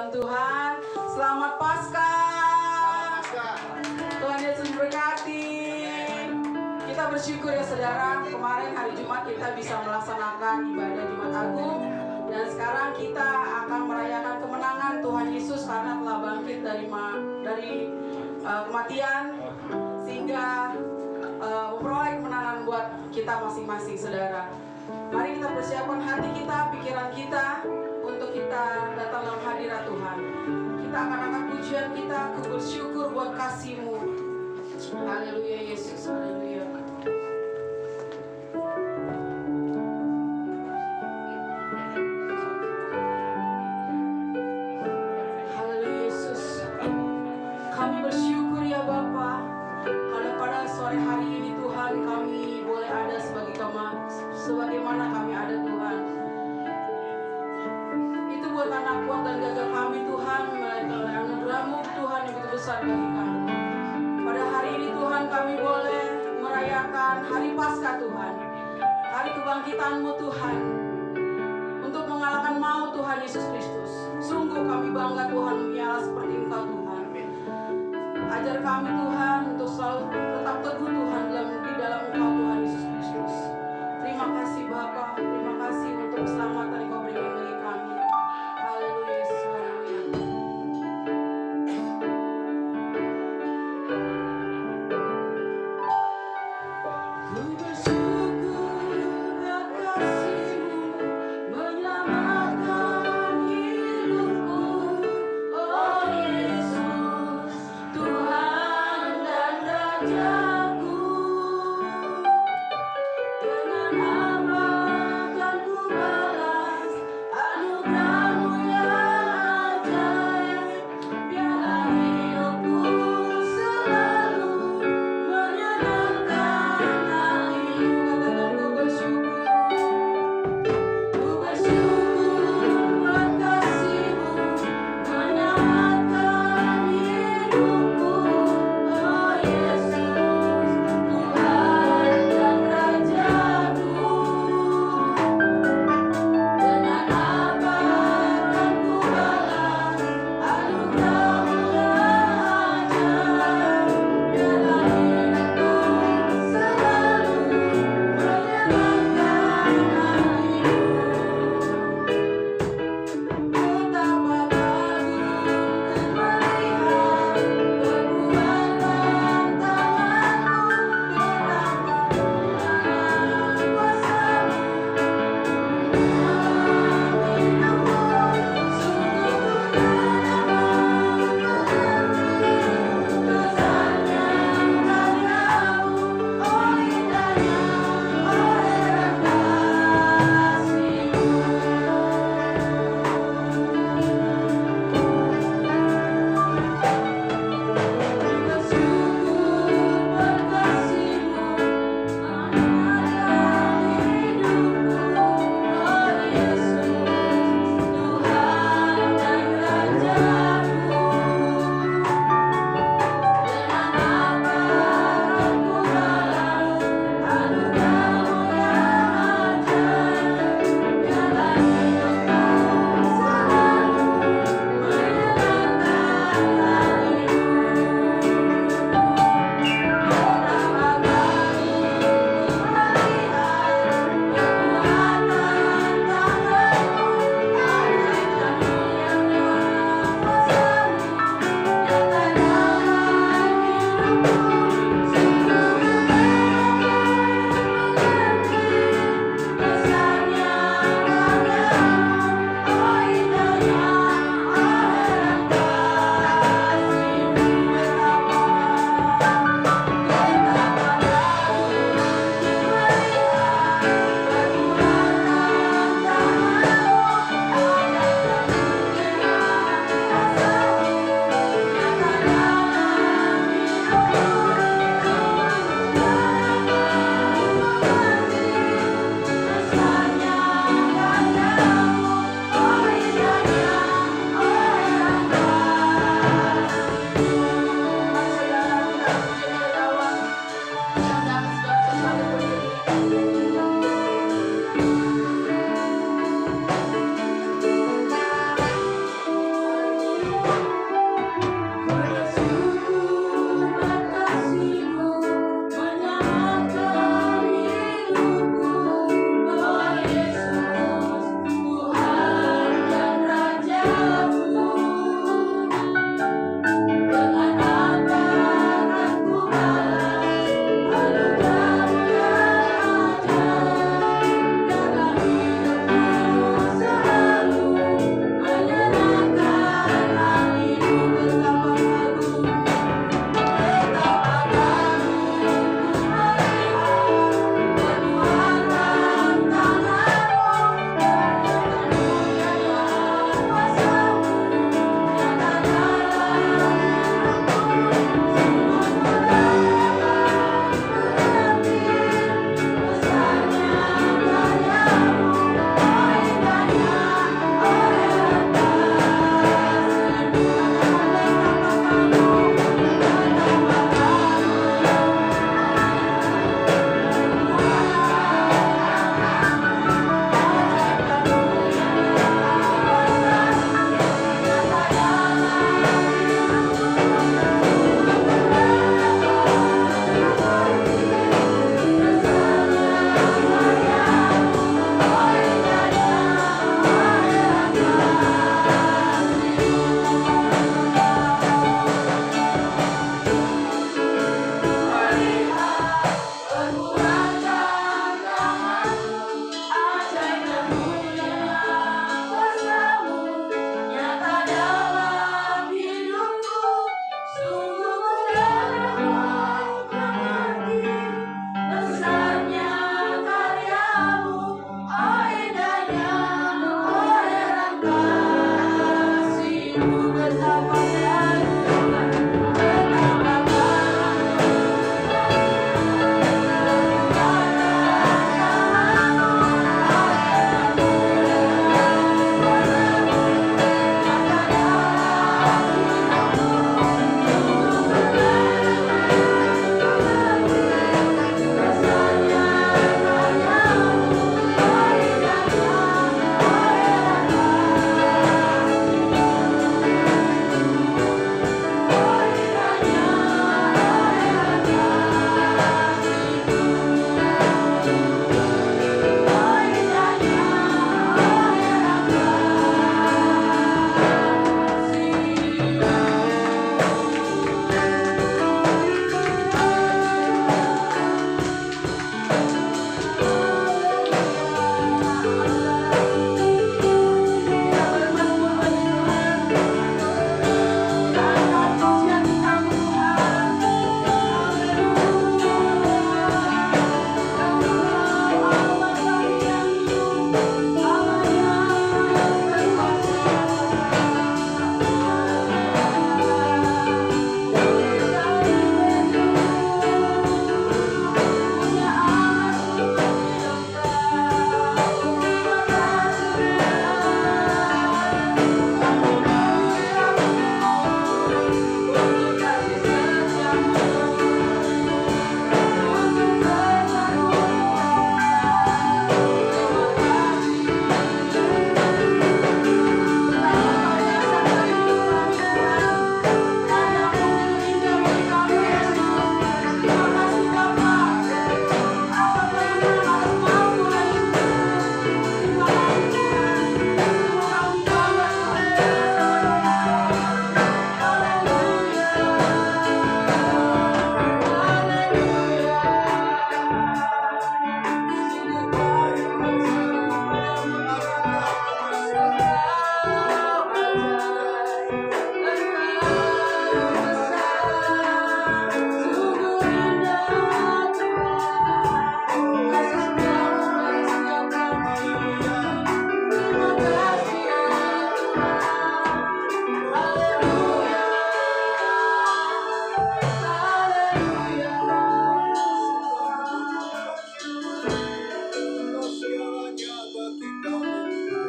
dalam Tuhan. Selamat Paskah. Tuhan Yesus berkati. Kita bersyukur ya saudara, kemarin hari Jumat kita bisa melaksanakan ibadah Jumat Agung. Dan sekarang kita akan merayakan kemenangan Tuhan Yesus karena telah bangkit dari kematian, sehingga memperoleh kemenangan buat kita masing-masing saudara. Mari kita persiapkan hati kita, pikiran kita untuk kita datang dalam hadirat Tuhan. Kita akan angkat pujian kita, aku bersyukur buat kasih-Mu. Haleluya Yesus, haleluya. Haleluya Yesus. Kami bersyukur ya Bapa, karena pada sore hari ini Tuhan kami boleh ada sebagaimana kami ada Tuhan. Itu bukan anak kuat dan gagah kami Tuhan, melainkan oleh anugerah-Mu Tuhan yang begitu besar bagi kami. Pada hari ini Tuhan kami boleh merayakan hari Paskah Tuhan, hari kebangkitan-Mu Tuhan, untuk mengalahkan maut Tuhan Yesus Kristus. Sungguh kami bangga Tuhan menyala seperti Engkau Tuhan. Ajar kami Tuhan untuk selalu tetap teguh Tuhan di dalam Engkau Tuhan Yesus Kristus. Terima kasih Bapa, terima kasih untuk keselamatan yang Kau berikan bagi kami. Haleluya Yesus, haleluya. Ku bersyukur ya kasih-Mu menyelamatkan hidupku. Oh Yesus, Tuhan dan Rajaku. Dengan apa akan ku balas anugerah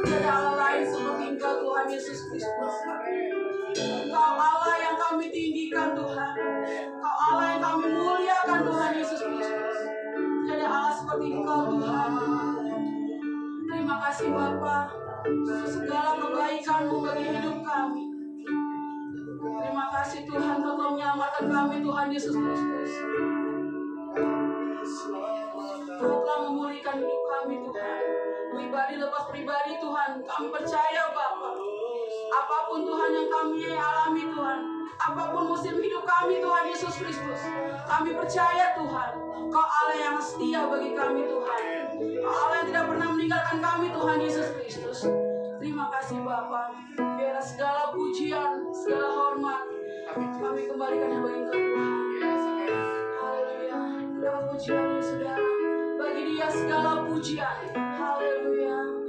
Tiada Allah lain seperti Engkau Tuhan Yesus Kristus. Engkau Allah yang kami tinggikan Tuhan. Engkau Allah yang kami muliakan Tuhan Yesus Kristus. Tiada Allah seperti Engkau Tuhan. Terima kasih Bapa untuk segala kebaikan-Mu bagi hidup kami. Terima kasih Tuhan Kau telah menyelamatkan kami Tuhan Yesus Kristus. Kau telah memulihkan hidup kami Tuhan. Pribadi lepas pribadi Tuhan, kami percaya Bapa. Apapun Tuhan yang kami alami Tuhan, apapun musim hidup kami Tuhan Yesus Kristus, kami percaya Tuhan, Kau Allah yang setia bagi kami Tuhan. Kau Allah yang tidak pernah meninggalkan kami Tuhan Yesus Kristus. Terima kasih Bapa. Biar segala pujian, segala hormat kami kembalikan bagi Engkau Tuhan. Haleluya. Dapat pujian saudara. Bagi Dia segala pujian. Haleluya.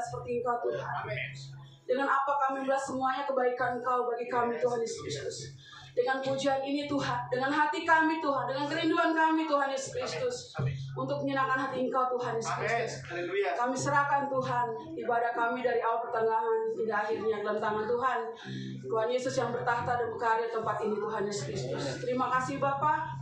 seperti Engkau Tuhan. Dengan apa kami membalas semuanya kebaikan Engkau bagi kami Tuhan Yesus Kristus. Dengan pujian ini Tuhan, dengan hati kami Tuhan, dengan kerinduan kami Tuhan Yesus Kristus, untuk menyenangkan hati Engkau Tuhan Yesus Kristus. Kami serahkan Tuhan ibadah kami dari awal pertengahan hingga akhirnya dalam tangan Tuhan. Tuhan Yesus yang bertahta dan berkarya tempat ini Tuhan Yesus Kristus. Terima kasih Bapa.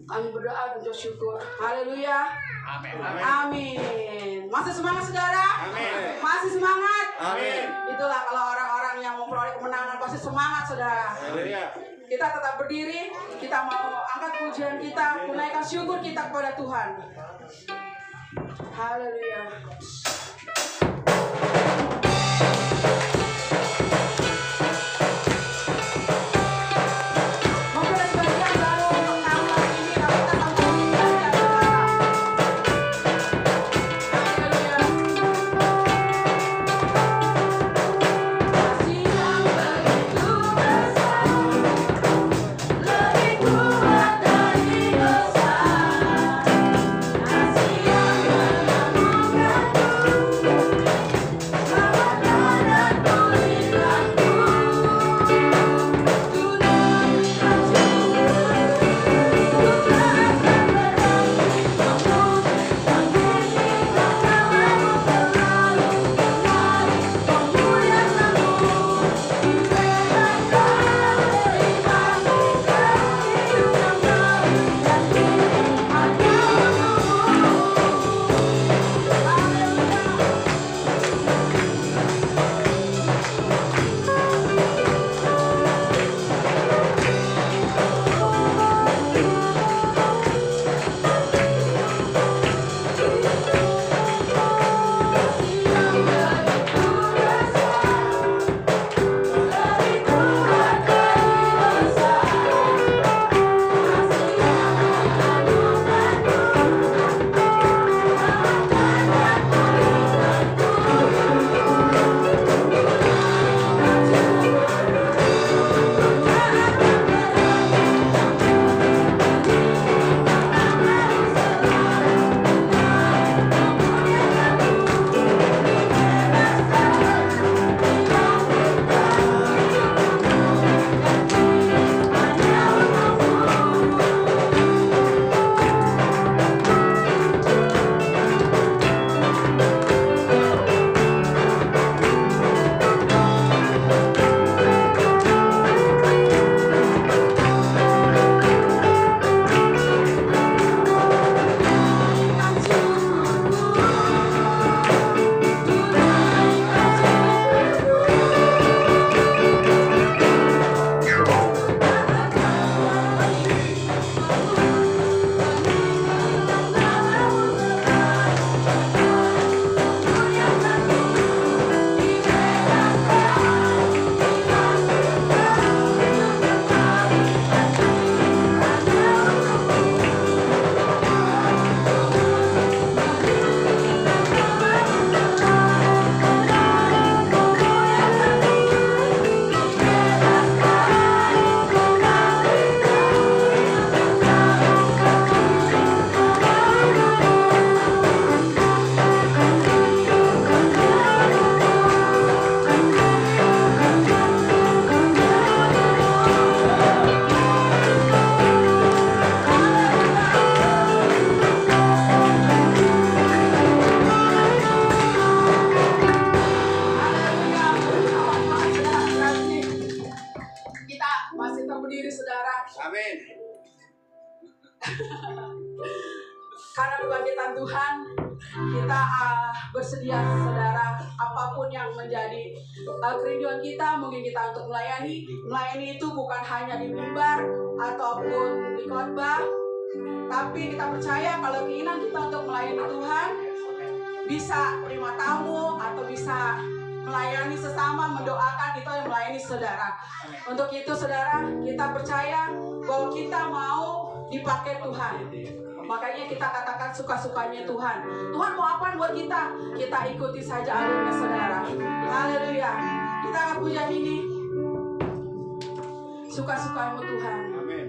Kami berdoa dan bersyukur. Haleluya. Amin. Amin. Masih semangat saudara? Amin. Masih semangat? Amin. Itulah kalau orang-orang yang memperoleh kemenangan pasti semangat saudara. Haleluya. Kita tetap berdiri. Kita mau angkat pujian kita, menaikkan syukur kita kepada Tuhan. Haleluya. Lebih masih tetap berdiri saudara. Amin. Karena kebangkitan Tuhan, kita bersedia saudara, apapun yang menjadi kerinduan kita, mungkin kita untuk melayani. Melayani itu bukan hanya di mimbar ataupun di khotbah, tapi kita percaya kalau keinginan kita untuk melayani Tuhan, bisa terima tamu atau bisa melayani sesama, mendoakan, itu yang melayani saudara. Untuk itu saudara, kita percaya bahwa kita mau dipakai Tuhan. Makanya kita katakan suka-sukanya Tuhan. Tuhan mau apa buat kita? Kita ikuti saja alurnya saudara. Haleluya. Kita akan puja ini. Suka-sukamu Tuhan. Amin.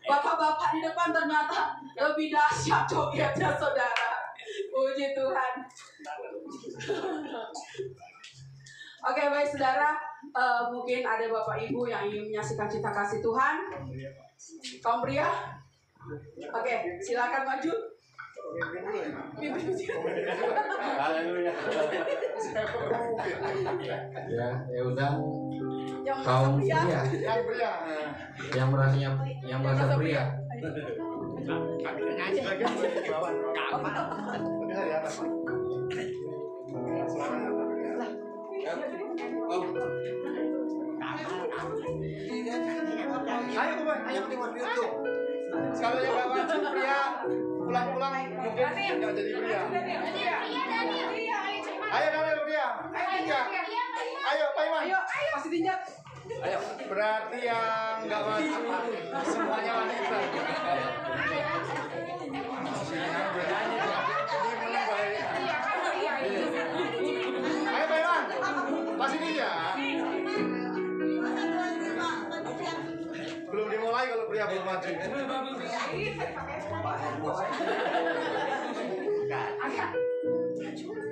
Bapak-bapak di depan ternyata lebih dahsyat jogetnya saudara. Puji Tuhan. Oke, baik saudara, mungkin ada bapak ibu yang ingin menyaksikan cita kasih Tuhan. Kaum pria, oke, silakan maju. Ya udah. Kaum pria, yang merasa pria. jadi pria. Ayo Daniel pria. Ayo Pak Iman. Ayo, pasti tinjak. Ayo. Berarti yang nggak maju semuanya wanita. Yang berani ini menang baik. Ayo Pak Iman. Masih dia. Belum dimulai kalau pria belum maju.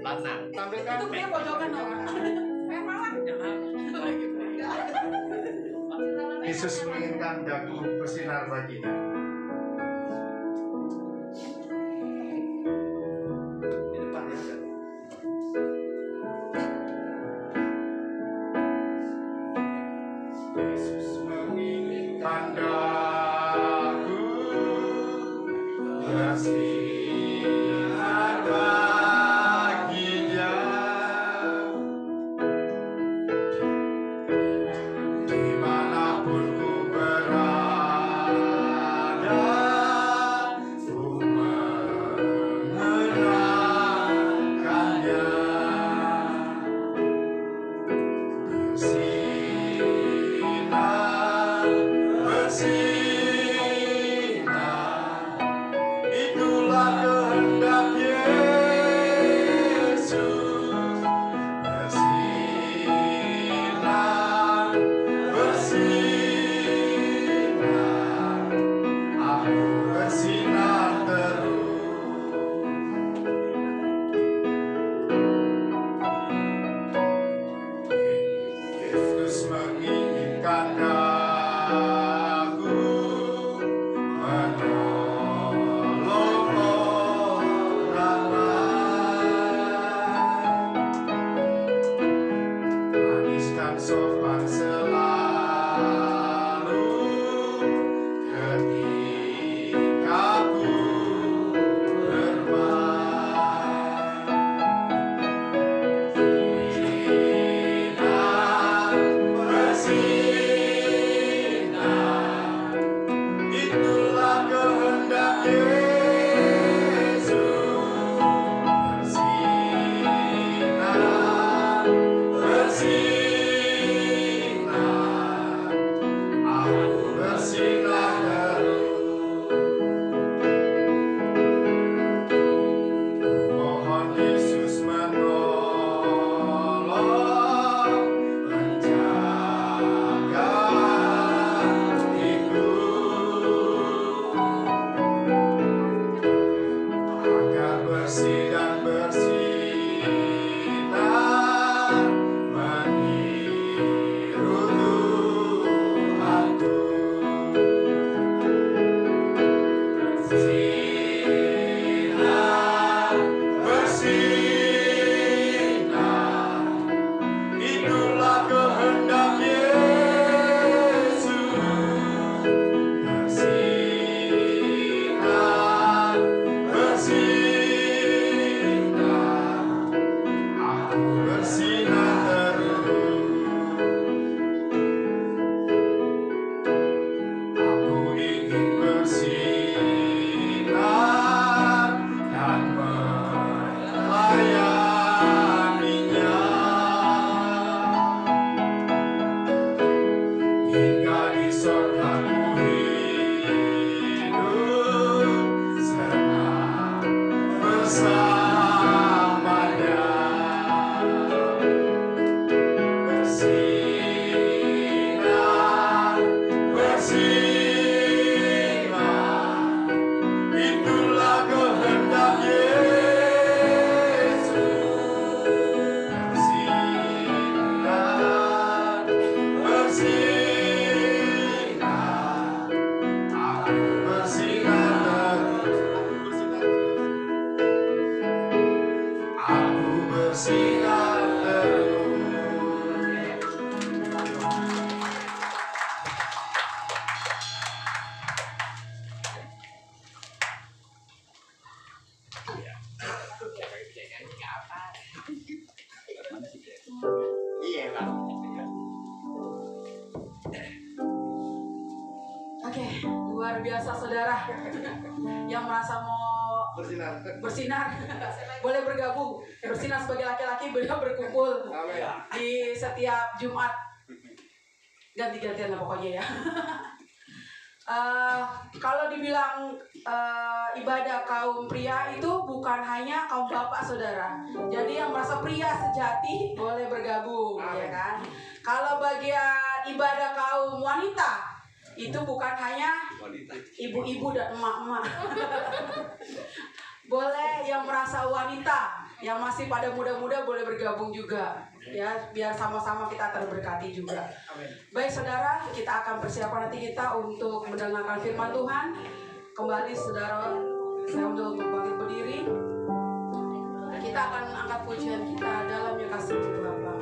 Lana. Tampilkan. Itu dia pojokan dong. Yesus menginginkan dagu bersinar baginya. Di depan ya. Yesus menginginkan dagu bersinar baginya. Dimanapun ku berada, ku mengenangkannya. Bersinar, bersinar, itulah kehendak Yesus. Bersinar, bersinar, aku bersinar terus. Yesus menginginkan dagu menolong orang lain. Manis dan sopan selalu ketika ku bermain. Bersinar, bersinar, itulah kehendak Yesus. Bersinar, bersinar, aku bersinar terus. Mohon Yesus menolong, menjaga hatiku, agar bersih dan bersinar meniru Tuhanku. Bersinar, bersinar, itulah kehendak Yesus. Bersinar, bersinar, aku bersinar terus. Aku ingin bersinar dan melayaninya hingga di sorga ku hidup senang bersamanya. Bersinar, bersinar, itulah kehendak Yesus. Bersinar, bersinar, aku bersinar terus. Aku bersinar terus. Iya lah. Oke, luar biasa saudara. Yang merasa mau bersinar. Boleh bergabung, bersinar sebagai laki-laki, beliau berkumpul di setiap Jumat. Ganti-gantian lah pokoknya ya. Kalau dibilang ibadah kaum pria itu bukan hanya kaum bapak saudara. Jadi yang merasa pria sejati boleh bergabung, ya kan? Kalau bagian ibadah kaum wanita itu bukan hanya ibu-ibu dan emak-emak. Boleh yang merasa wanita, yang masih pada muda-muda boleh bergabung juga, ya, biar sama-sama kita terberkati juga. Baik saudara, kita akan persiapan nanti kita untuk mendengarkan firman Tuhan. Kembali saudara, saya untuk bangkit berdiri. Kita akan angkat pujian kita dalam yang kasih Bapa.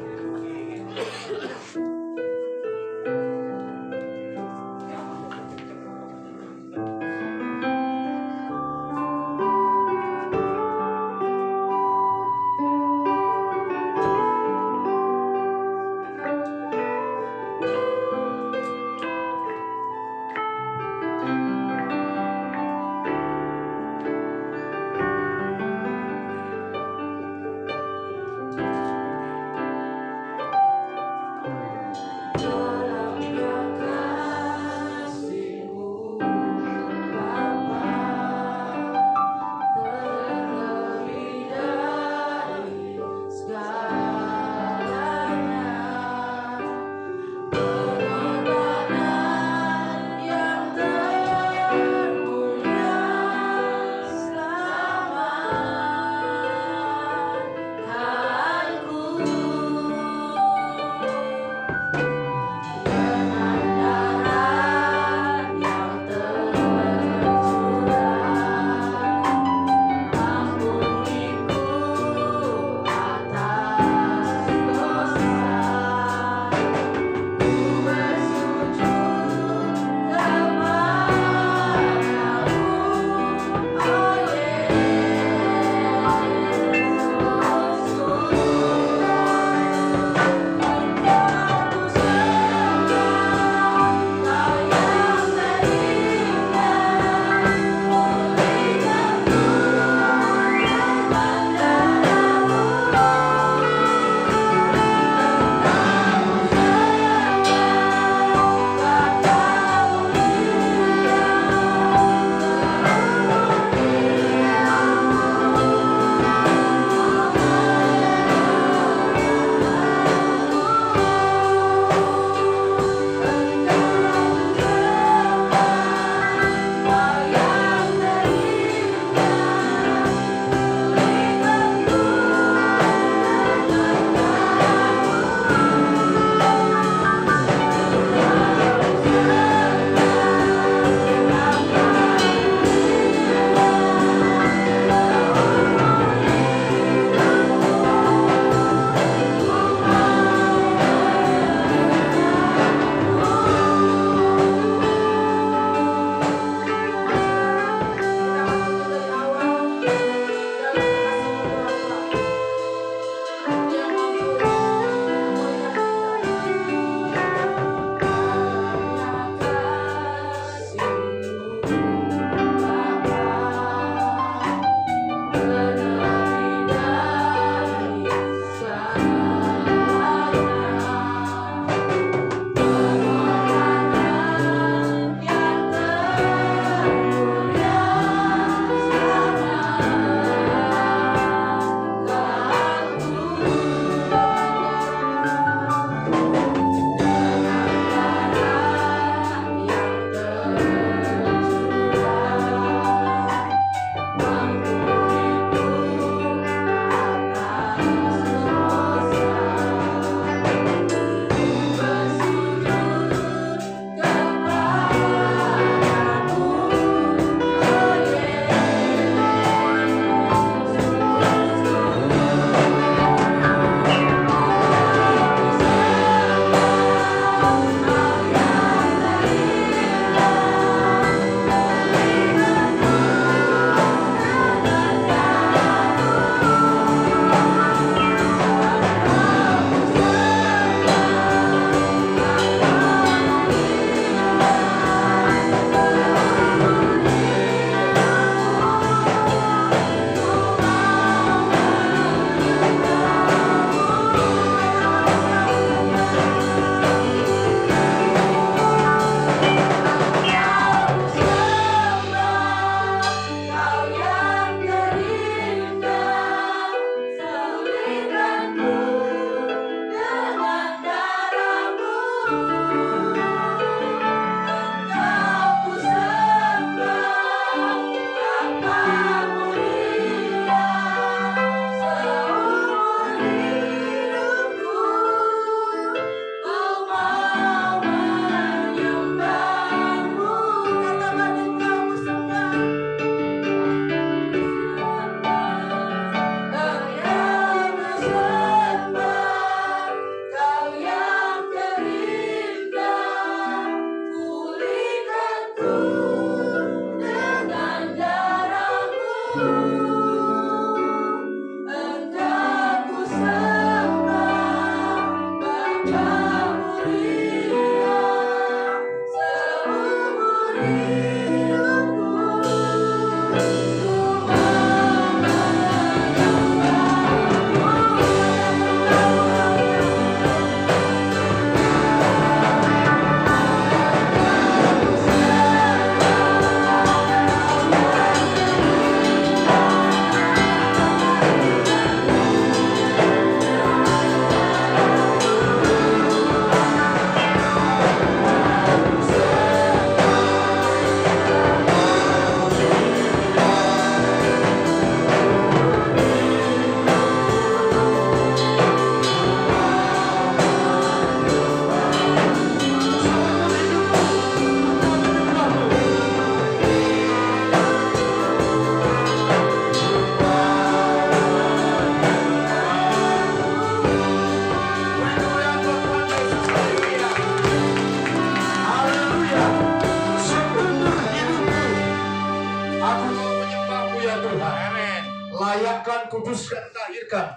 dilahirkan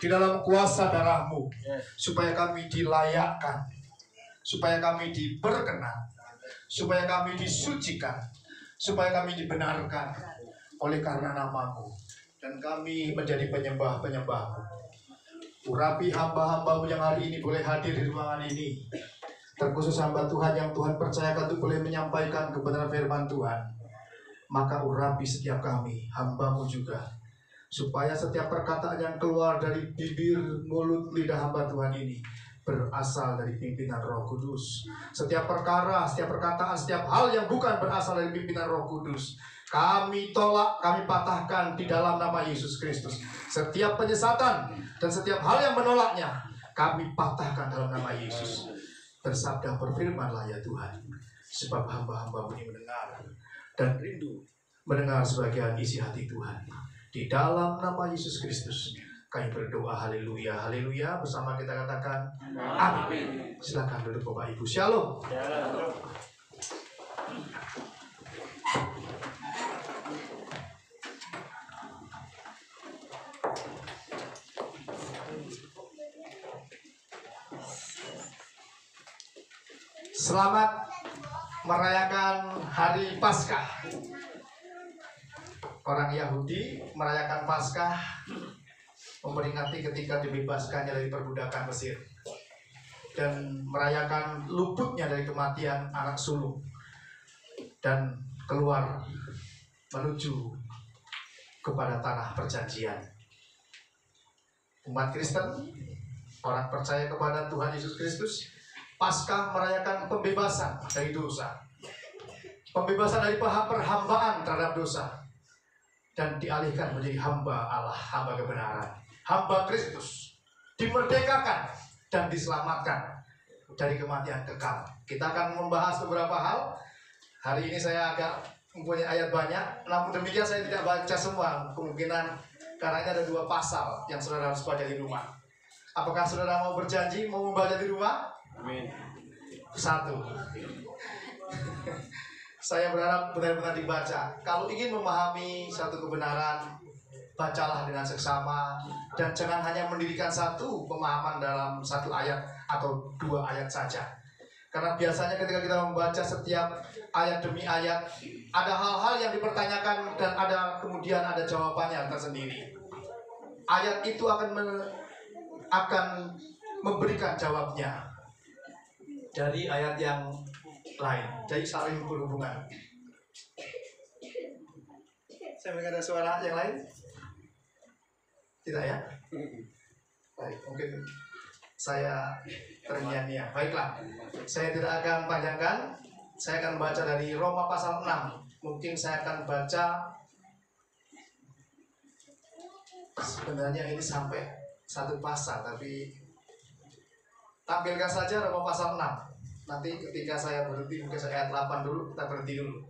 di dalam kuasa darah-Mu, supaya kami dilayakkan, supaya kami diperkenan, supaya kami disucikan, supaya kami dibenarkan oleh karena nama-Mu, dan kami menjadi penyembah-penyembah-Mu. Urapi hamba-hamba-Mu yang hari ini boleh hadir di ruangan ini, terkhusus hamba Tuhan yang Tuhan percayakan untuk boleh menyampaikan kebenaran firman Tuhan. Maka urapi setiap kami, hamba-Mu juga, supaya setiap perkataan yang keluar dari bibir, mulut, lidah hamba Tuhan ini berasal dari pimpinan Roh Kudus. Setiap perkara, setiap perkataan, setiap hal yang bukan berasal dari pimpinan Roh Kudus, kami tolak, kami patahkan di dalam nama Yesus Kristus. Setiap penyesatan dan setiap hal yang menolaknya, kami patahkan dalam nama Yesus. Bersabda, berfirmanlah ya Tuhan, sebab hamba-hamba-Mu ini mendengar dan rindu mendengar sebagian isi hati Tuhan. Di dalam nama Yesus Kristus kami berdoa, haleluya, haleluya. Bersama kita katakan amin. Silakan duduk Bapak Ibu. Shalom. Selamat merayakan Hari Paskah. Orang Yahudi merayakan Paskah memperingati ketika dibebaskannya dari perbudakan Mesir dan merayakan luputnya dari kematian anak sulung dan keluar menuju kepada tanah perjanjian. Umat Kristen, orang percaya kepada Tuhan Yesus Kristus, Paskah merayakan pembebasan dari dosa, pembebasan dari perhambaan terhadap dosa, dan dialihkan menjadi hamba Allah, hamba kebenaran, hamba Kristus, dimerdekakan dan diselamatkan dari kematian kekal. Kita akan membahas beberapa hal. Hari ini saya agak mempunyai ayat banyak, namun demikian saya tidak baca semua, kemungkinan karena ada 2 pasal yang saudara harus baca di rumah. Apakah saudara mau berjanji mau membaca di rumah? Amin. 1. Saya berharap benar-benar dibaca. Kalau ingin memahami satu kebenaran, bacalah dengan seksama, dan jangan hanya mendirikan satu pemahaman dalam 1 ayat atau 2 ayat saja. Karena biasanya ketika kita membaca setiap ayat demi ayat, ada hal-hal yang dipertanyakan dan kemudian ada jawabannya tersendiri. Ayat itu akan memberikan jawabnya dari ayat yang lain, jadi saling berhubungan. Saya mendengar ada suara yang lain? Tidak ya? Baik, mungkin saya ternyanyi. Baiklah, saya tidak akan panjangkan. Saya akan baca dari Roma pasal 6. Mungkin saya akan baca, sebenarnya ini sampai 1 pasal, tapi tampilkan saja Roma pasal 6. Nanti ketika saya berhenti, mungkin saya ayat 8 dulu, kita berhenti dulu.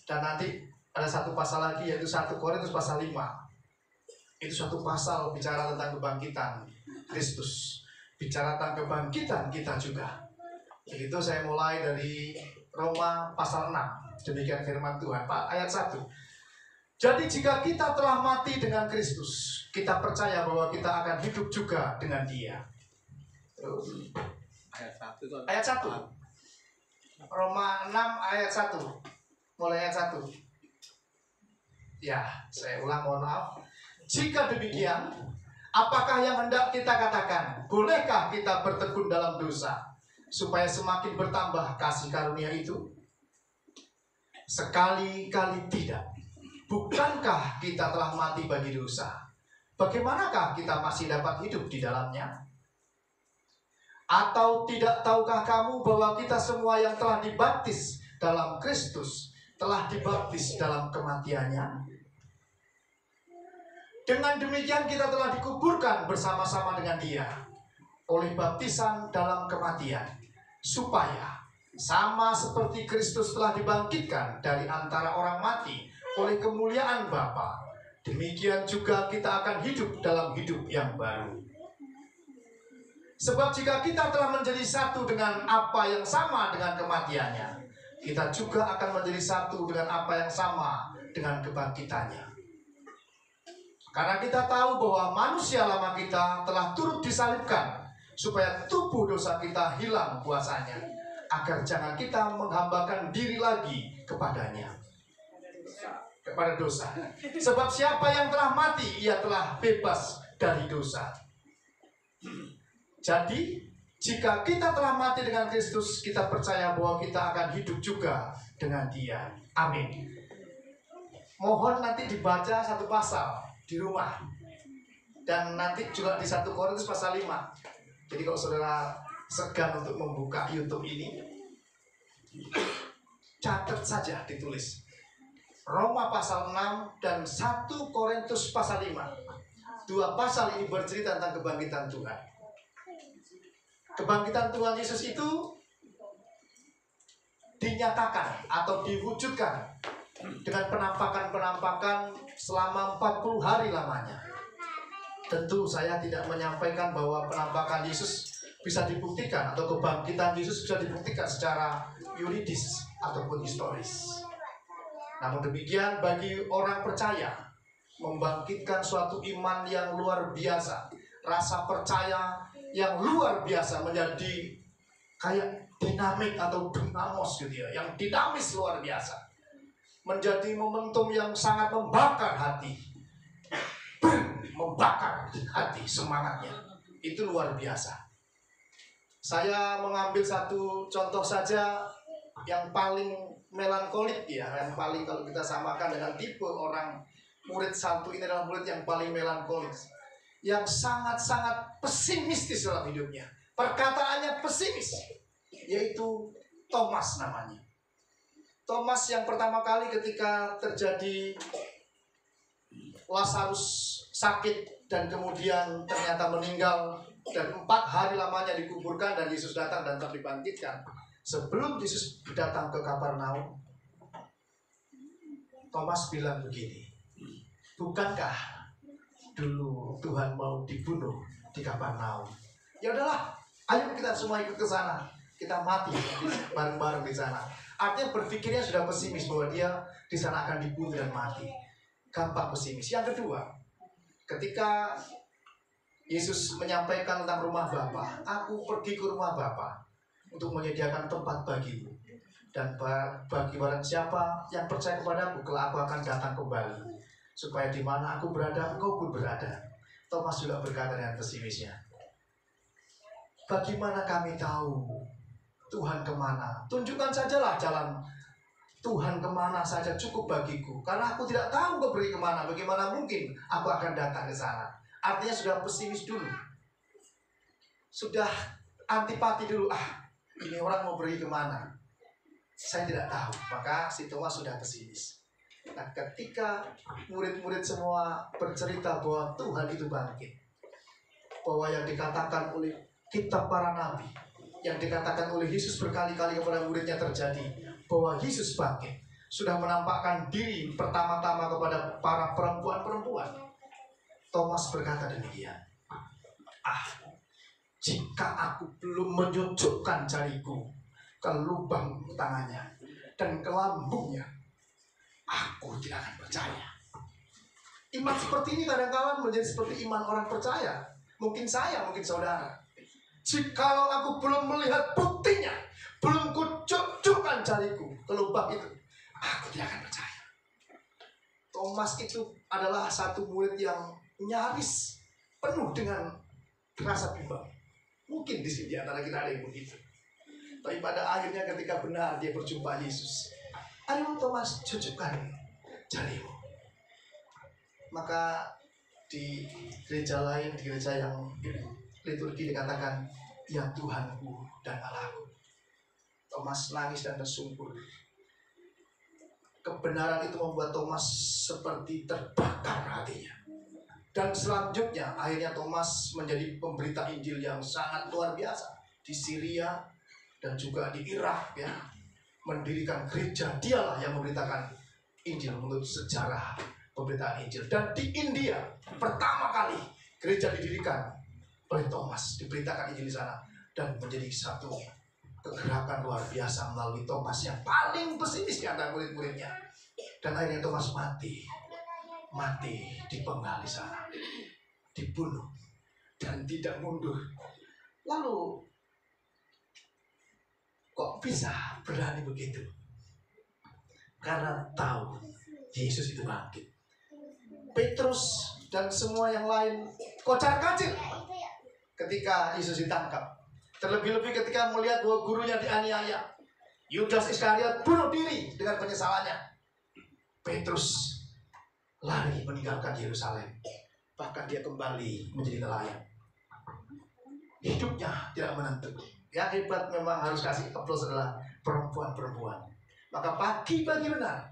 Dan nanti ada 1 pasal lagi, yaitu 1 Korintus pasal 5. Itu 1 pasal bicara tentang kebangkitan Kristus, bicara tentang kebangkitan kita juga. Begitu saya mulai dari Roma pasal 6. Demikian firman Tuhan, Pak, ayat 1. Jadi jika kita telah mati dengan Kristus, kita percaya bahwa kita akan hidup juga dengan Dia. Terus ayat 1. Roma 6 ayat 1. Mulai ayat 1. Ya, saya ulang, mohon maaf. Jika demikian, apakah yang hendak kita katakan? Bolehkah kita bertekun dalam dosa supaya semakin bertambah kasih karunia itu? Sekali-kali tidak. Bukankah kita telah mati bagi dosa? Bagaimanakah kita masih dapat hidup di dalamnya? Atau tidak tahukah kamu bahwa kita semua yang telah dibaptis dalam Kristus telah dibaptis dalam kematiannya? Dengan demikian kita telah dikuburkan bersama-sama dengan Dia oleh baptisan dalam kematian, supaya sama seperti Kristus telah dibangkitkan dari antara orang mati oleh kemuliaan Bapa, demikian juga kita akan hidup dalam hidup yang baru. Sebab jika kita telah menjadi satu dengan apa yang sama dengan kematiannya, kita juga akan menjadi satu dengan apa yang sama dengan kebangkitannya. Karena kita tahu bahwa manusia lama kita telah turut disalibkan supaya tubuh dosa kita hilang kuasanya, agar jangan kita menghambakan diri lagi kepadanya, kepada dosa. Sebab siapa yang telah mati, ia telah bebas dari dosa. Jadi, jika kita telah mati dengan Kristus, kita percaya bahwa kita akan hidup juga dengan Dia. Amin. Mohon nanti dibaca satu pasal di rumah. Dan nanti juga di 1 Korintus pasal 5. Jadi kalau saudara segan untuk membuka YouTube ini, catat saja, ditulis Roma pasal 6 dan 1 Korintus pasal 5. Dua pasal ini bercerita tentang kebangkitan Tuhan. Kebangkitan Tuhan Yesus itu dinyatakan atau diwujudkan dengan penampakan-penampakan selama 40 hari lamanya. Tentu saya tidak menyampaikan bahwa penampakan Yesus bisa dibuktikan atau kebangkitan Yesus bisa dibuktikan secara yuridis ataupun historis. Namun demikian, bagi orang percaya, membangkitkan suatu iman yang luar biasa, rasa percaya yang luar biasa menjadi kayak dinamik atau dinamos gitu ya, yang dinamis luar biasa, menjadi momentum yang sangat membakar hati, membakar hati, semangatnya itu luar biasa. Saya mengambil satu contoh saja yang paling melankolik ya, yang paling kalau kita samakan dengan tipe orang murid satu ini adalah murid yang paling melankolik, yang sangat-sangat pesimistis dalam hidupnya. Perkataannya pesimis, yaitu Thomas namanya. Thomas yang pertama kali ketika terjadi Lazarus sakit dan kemudian ternyata meninggal dan 4 hari lamanya dikuburkan dan Yesus datang dan dibangkitkan. Sebelum Yesus datang ke Kapernaum, Thomas bilang begini, bukankah dulu Tuhan mau dibunuh di Kapernaum? Ya udahlah, ayo kita semua ikut ke sana, kita mati bareng-bareng di sana. Artinya berpikirnya sudah pesimis bahwa dia di sana akan dibunuh dan mati. Gampang pesimis. Yang kedua, ketika Yesus menyampaikan tentang rumah Bapa, aku pergi ke rumah Bapa untuk menyediakan tempat bagimu, dan bagi barang siapa yang percaya kepadaku, kelak aku akan datang kembali, supaya di mana aku berada, engkau pun berada. Thomas juga berkata dengan pesimisnya, bagaimana kami tahu Tuhan kemana? Tunjukkan sajalah jalan Tuhan kemana saja cukup bagiku, karena aku tidak tahu kau pergi kemana. Bagaimana mungkin aku akan datang ke sana? Artinya sudah pesimis dulu, sudah antipati dulu. Ini orang mau pergi kemana? Saya tidak tahu. Maka si Thomas sudah pesimis. Nah, ketika murid-murid semua bercerita bahwa Tuhan itu bangkit, bahwa yang dikatakan oleh kitab para nabi, yang dikatakan oleh Yesus berkali-kali kepada muridnya terjadi, bahwa Yesus bangkit, sudah menampakkan diri pertama-tama kepada para perempuan-perempuan, Thomas berkata demikian, jika aku belum menyunjukkan jariku ke lubang tangannya dan ke lambungnya, aku tidak akan percaya. Iman seperti ini kadang-kadang menjadi seperti iman orang percaya. Mungkin saya, mungkin saudara. Jikalau aku belum melihat buktinya, belum kucukkan jariku ke lubang itu, aku tidak akan percaya. Thomas itu adalah satu murid yang nyaris penuh dengan rasa bimbang. Mungkin di sini antara kita ada yang begitu. Tapi pada akhirnya ketika benar dia berjumpa Yesus, ayo Thomas, cucukkan jarimu. Maka di gereja lain, di gereja yang liturgi dikatakan, ya Tuhanku dan Allahku. Thomas nangis dan tersungkur. Kebenaran itu membuat Thomas seperti terbakar hatinya. Dan selanjutnya akhirnya Thomas menjadi pemberita Injil yang sangat luar biasa di Syria dan juga di Irak ya. Mendirikan gereja, dialah yang memberitakan Injil menurut sejarah pemberitaan Injil. Dan di India pertama kali gereja didirikan oleh Thomas, diberitakan Injil di sana dan menjadi satu kegerakan luar biasa melalui Thomas yang paling pesimis di antara murid-muridnya. Dan akhirnya Thomas mati mati dipenggal di sana, dibunuh dan tidak mundur. Lalu kok bisa berani begitu? Karena tahu Yesus itu bangkit. Petrus dan semua yang lain kocar-kacir ketika Yesus ditangkap. Terlebih-lebih ketika melihat bahwa gurunya dianiaya. Yudas Iskariot bunuh diri dengan penyesalannya. Petrus lari meninggalkan Yerusalem. Bahkan dia kembali menjadi nelayan. Hidupnya tidak menentu. Yang hebat memang harus kasih aplaus adalah perempuan-perempuan. Maka pagi-pagi benar,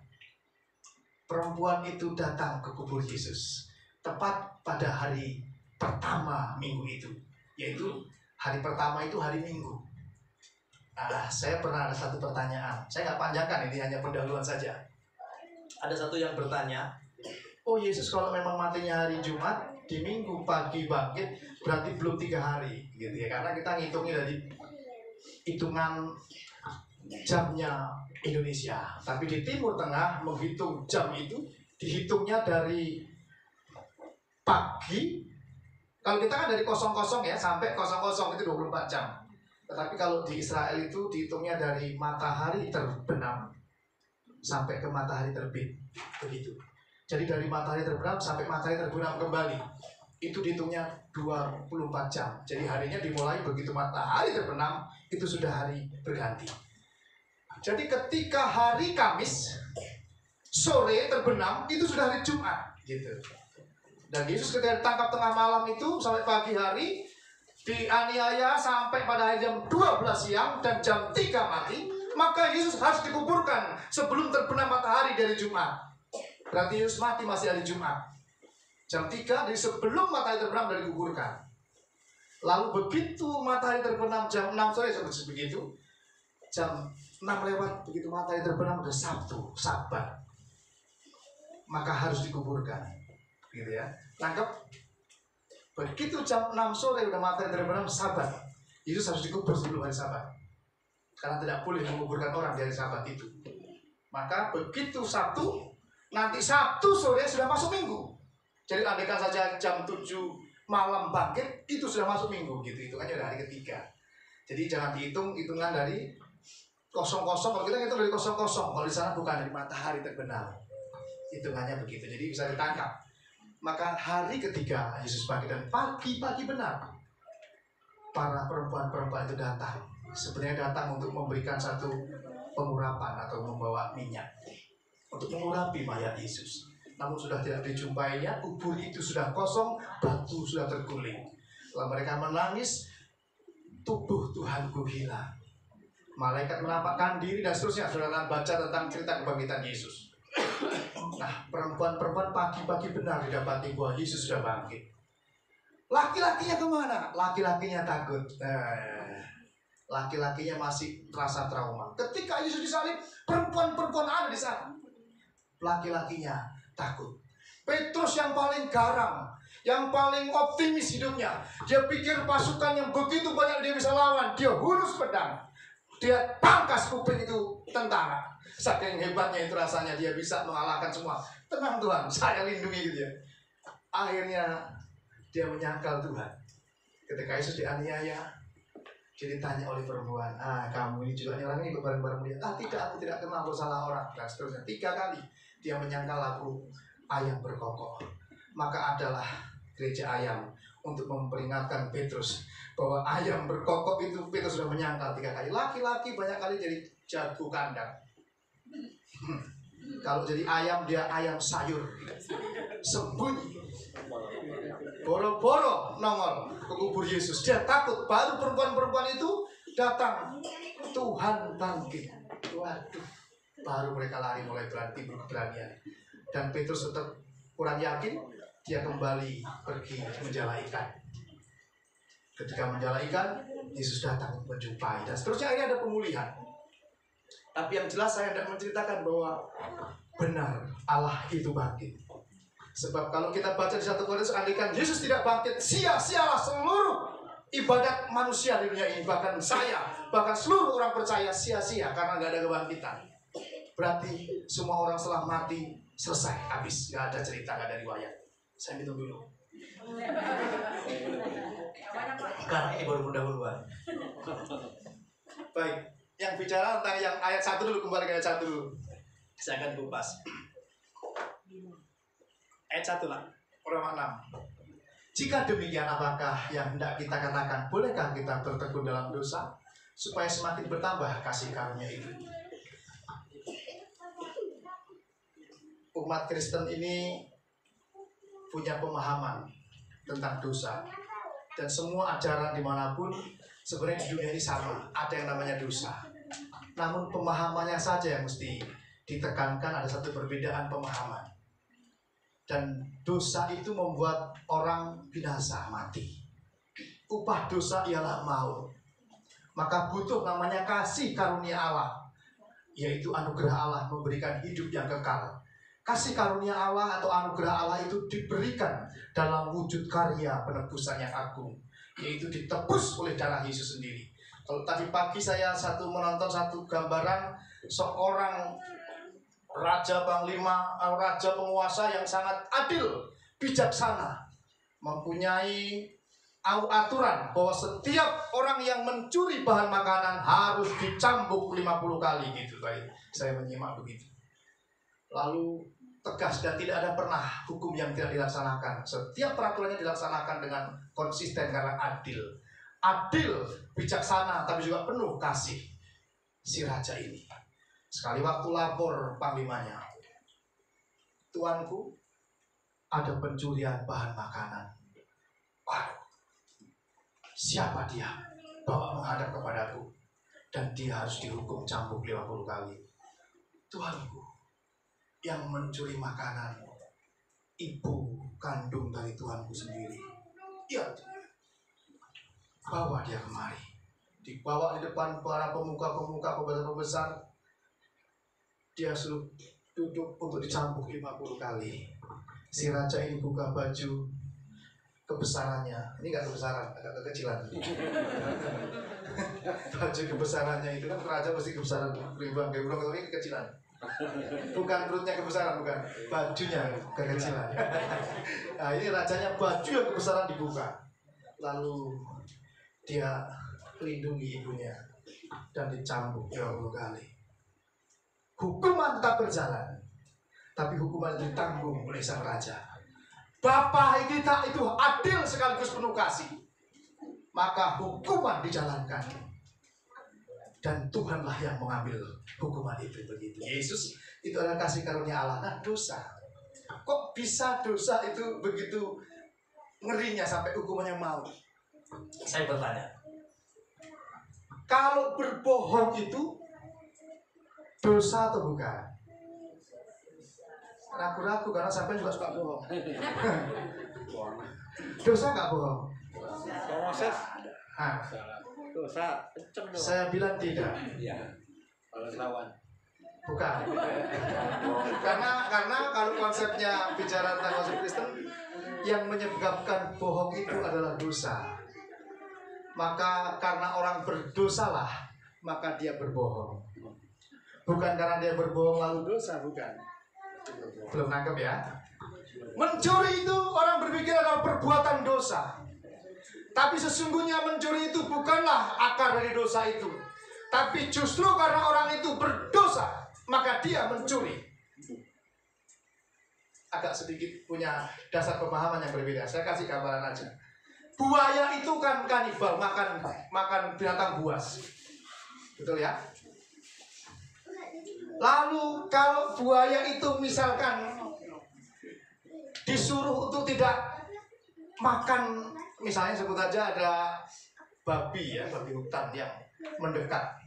perempuan itu datang ke kubur Yesus. Tepat pada hari pertama minggu itu. Yaitu hari pertama itu hari Minggu. Saya pernah ada satu pertanyaan. Saya nggak panjangkan, ini hanya pendahuluan saja. Ada satu yang bertanya, oh Yesus kalau memang matinya hari Jumat, di Minggu pagi bangkit, berarti belum 3 hari, gitu ya? Karena kita ngitungnya dari hitungan jamnya Indonesia. Tapi di Timur Tengah menghitung jam itu dihitungnya dari pagi. Kalau kita kan dari 00 ya sampai 00 itu 24 jam. Tetapi kalau di Israel itu dihitungnya dari matahari terbenam sampai ke matahari terbit, begitu. Jadi dari matahari terbenam sampai matahari terbenam kembali, itu dihitungnya 24 jam. Jadi harinya dimulai begitu matahari terbenam, itu sudah hari berganti. Jadi ketika hari Kamis sore terbenam, itu sudah hari Jumat, gitu. Dan Yesus ketika ditangkap tengah malam itu sampai pagi hari, dianiaya sampai pada hari jam 12 siang dan jam 3 mati, maka Yesus harus dikuburkan sebelum terbenam matahari dari Jumat. Berarti Yesus mati masih hari Jumat. Jam 3, jadi sebelum matahari terbenam dari dikuburkan. Lalu begitu matahari terbenam jam 6 sore seperti begitu, jam 6 lewat begitu matahari terbenam udah Sabtu, Sabat. Maka harus dikuburkan. Gitu ya. Tangkap? Begitu jam 6 sore udah matahari terbenam Sabat. Yesus harus dikubur sebelum hari Sabat. Karena tidak boleh menguburkan orang di hari Sabat itu. Maka begitu Sabtu, nanti Sabtu sore sudah masuk Minggu. Jadi andaikan saja jam 7 malam bangkit, itu sudah masuk Minggu gitu. Hitungannya udah hari ketiga. Jadi jangan dihitung hitungan dari 00. Kalau kita hitung dari 00, kalau di sana bukan dari matahari terbenam. Hitungannya begitu. Jadi bisa ditangkap. Maka hari ketiga Yesus bangkit dan pagi-pagi benar para perempuan-perempuan itu datang. Sebenarnya datang untuk memberikan satu pengurapan atau membawa minyak untuk mengurapi mayat Yesus. Namun sudah tidak dijumpainya, kubur itu sudah kosong, batu sudah terguling. Lalu mereka menangis, tubuh Tuhanku hilang. Malaikat menampakkan diri dan seterusnya. Saudara baca tentang cerita kebangkitan Yesus. Nah, perempuan-perempuan pagi-pagi benar didapati bahwa Yesus sudah bangkit. Laki-lakinya kemana? Laki-lakinya takut. Laki-lakinya masih terasa trauma. Ketika Yesus disalib, perempuan-perempuan ada di sana. Laki-lakinya takut. Petrus yang paling garang, yang paling optimis hidupnya, dia pikir pasukan yang begitu banyak dia bisa lawan, dia hurus pedang, dia pangkas kuping itu tentara. Saking hebatnya itu rasanya dia bisa mengalahkan semua. Tenang Tuhan, saya lindungi gitu ya. Akhirnya dia menyangkal Tuhan. Ketika Yesus dianiaya, dia ditanya oleh perempuan, kamu ini juga orang ini ikut bareng-bareng dia. Tidak, aku tidak kenal, aku salah orang. Dan seterusnya 3 kali dia menyangkal aku ayam berkokok. Maka adalah gereja ayam untuk memperingatkan Petrus bahwa ayam berkokok itu Petrus sudah menyangkal 3 kali. Laki-laki banyak kali jadi jago kandang. Kalau jadi ayam, dia ayam sayur, sembunyi, boro-boro nongol ke kubur Yesus. Dia takut. Baru perempuan-perempuan itu datang, Tuhan bangkit. Waduh, baru mereka lari mulai beranian. Dan Petrus tetap kurang yakin. Dia kembali pergi menjala ikan. Ketika menjala ikan, Yesus datang menjumpai. Dan seterusnya ini ada pemulihan. Tapi yang jelas saya tidak menceritakan bahwa benar Allah itu bangkit. Sebab kalau kita baca di 1 Korintus, andaikan Yesus tidak bangkit, sia-sialah seluruh ibadat manusia di dunia ini. Bahkan saya, bahkan seluruh orang percaya sia-sia karena nggak ada kebangkitan. Berarti semua orang setelah mati Selesai, habis, nggak ada cerita, nggak ada riwayat. Saya minum dulu. Karena ini baru pendahuluan. Baik, yang bicara tentang yang ayat 1 dulu, kembali ke ayat 1 dulu. Saya akan kupas. Ayat 1 lah, Roma 6. Jika demikian, apakah yang hendak kita katakan? Bolehkah kita bertekun dalam dosa supaya semakin bertambah kasih karunia itu? Umat Kristen ini punya pemahaman tentang dosa, dan semua ajaran dimanapun sebenarnya di dunia ini sama, ada yang namanya dosa. Namun pemahamannya saja yang mesti ditekankan, ada satu perbedaan pemahaman. Dan dosa itu membuat orang binasa, mati. Upah dosa ialah maut. Maka butuh namanya kasih karunia Allah, yaitu anugerah Allah memberikan hidup yang kekal. Kasih karunia Allah atau anugerah Allah itu diberikan dalam wujud karya penebusan yang agung, yaitu ditebus oleh darah Yesus sendiri. Kalau tadi pagi saya menonton satu gambaran seorang raja panglima, raja penguasa yang sangat adil, bijaksana, mempunyai aturan bahwa setiap orang yang mencuri bahan makanan harus dicambuk 50 kali gitu. Saya menyimak begitu. Lalu tegas dan tidak ada pernah hukum yang tidak dilaksanakan. Setiap peraturannya dilaksanakan dengan konsisten karena adil. Adil, bijaksana, tapi juga penuh kasih si raja ini. Sekali waktu lapor panglimanya, "Tuanku, ada pencurian bahan makanan." Waduh, siapa dia? Bawa menghadap kepadaku, dan dia harus dihukum cambuk 50 kali. "Tuanku, yang mencuri makanan ibu kandung dari Tuanku sendiri." "Ya, bawa dia kemari." Dibawa di depan para pemuka-pemuka, pembesar-pembesar. Dia suruh duduk untuk dicambuk 50 kali. Si raja ini buka baju kebesarannya. Ini nggak kebesaran, agak kekecilan. Baju kebesarannya itu kan raja pasti kebesaran, rimbang, gembrong, tapi kekecilan. Bukan perutnya kebesaran, bukan, bajunya kekecilan. Nah, ini rajanya baju yang kebesaran dibuka. Lalu dia lindungi ibunya dan dicambuk 20 kali. Hukuman tetap berjalan, tapi hukuman ditanggung oleh sang raja. Bapa kita itu adil sekaligus penuh kasih, maka hukuman dijalankan, dan Tuhanlah yang mengambil hukuman itu. Begitu. Yesus itu adalah kasih karunia Allah. Nah, dosa, kok bisa dosa itu begitu ngerinya sampai hukumannya maut? Saya bertanya, kalau berbohong itu dosa atau bukan? Ragu-ragu karena sampai juga suka bohong. Dosa nggak bohong? Dosa. Saya bilang tidak. Bukan. Karena kalau konsepnya bicara tentang konsep Kristen, yang menyebabkan bohong itu adalah dosa. Maka karena orang berdosalah, maka dia berbohong. Bukan karena dia berbohong lalu dosa, bukan. Belum nangkep ya? Mencuri itu orang berpikir adalah perbuatan dosa, tapi sesungguhnya mencuri itu bukanlah akar dari dosa itu. Tapi justru karena orang itu berdosa, maka dia mencuri. Agak sedikit punya dasar pemahaman yang berbeda. Saya kasih gambaran aja. Buaya itu kan kanibal, makan binatang buas. Betul ya? Lalu kalau buaya itu misalkan disuruh untuk tidak makan, misalnya sebut aja ada babi hutan yang mendekat.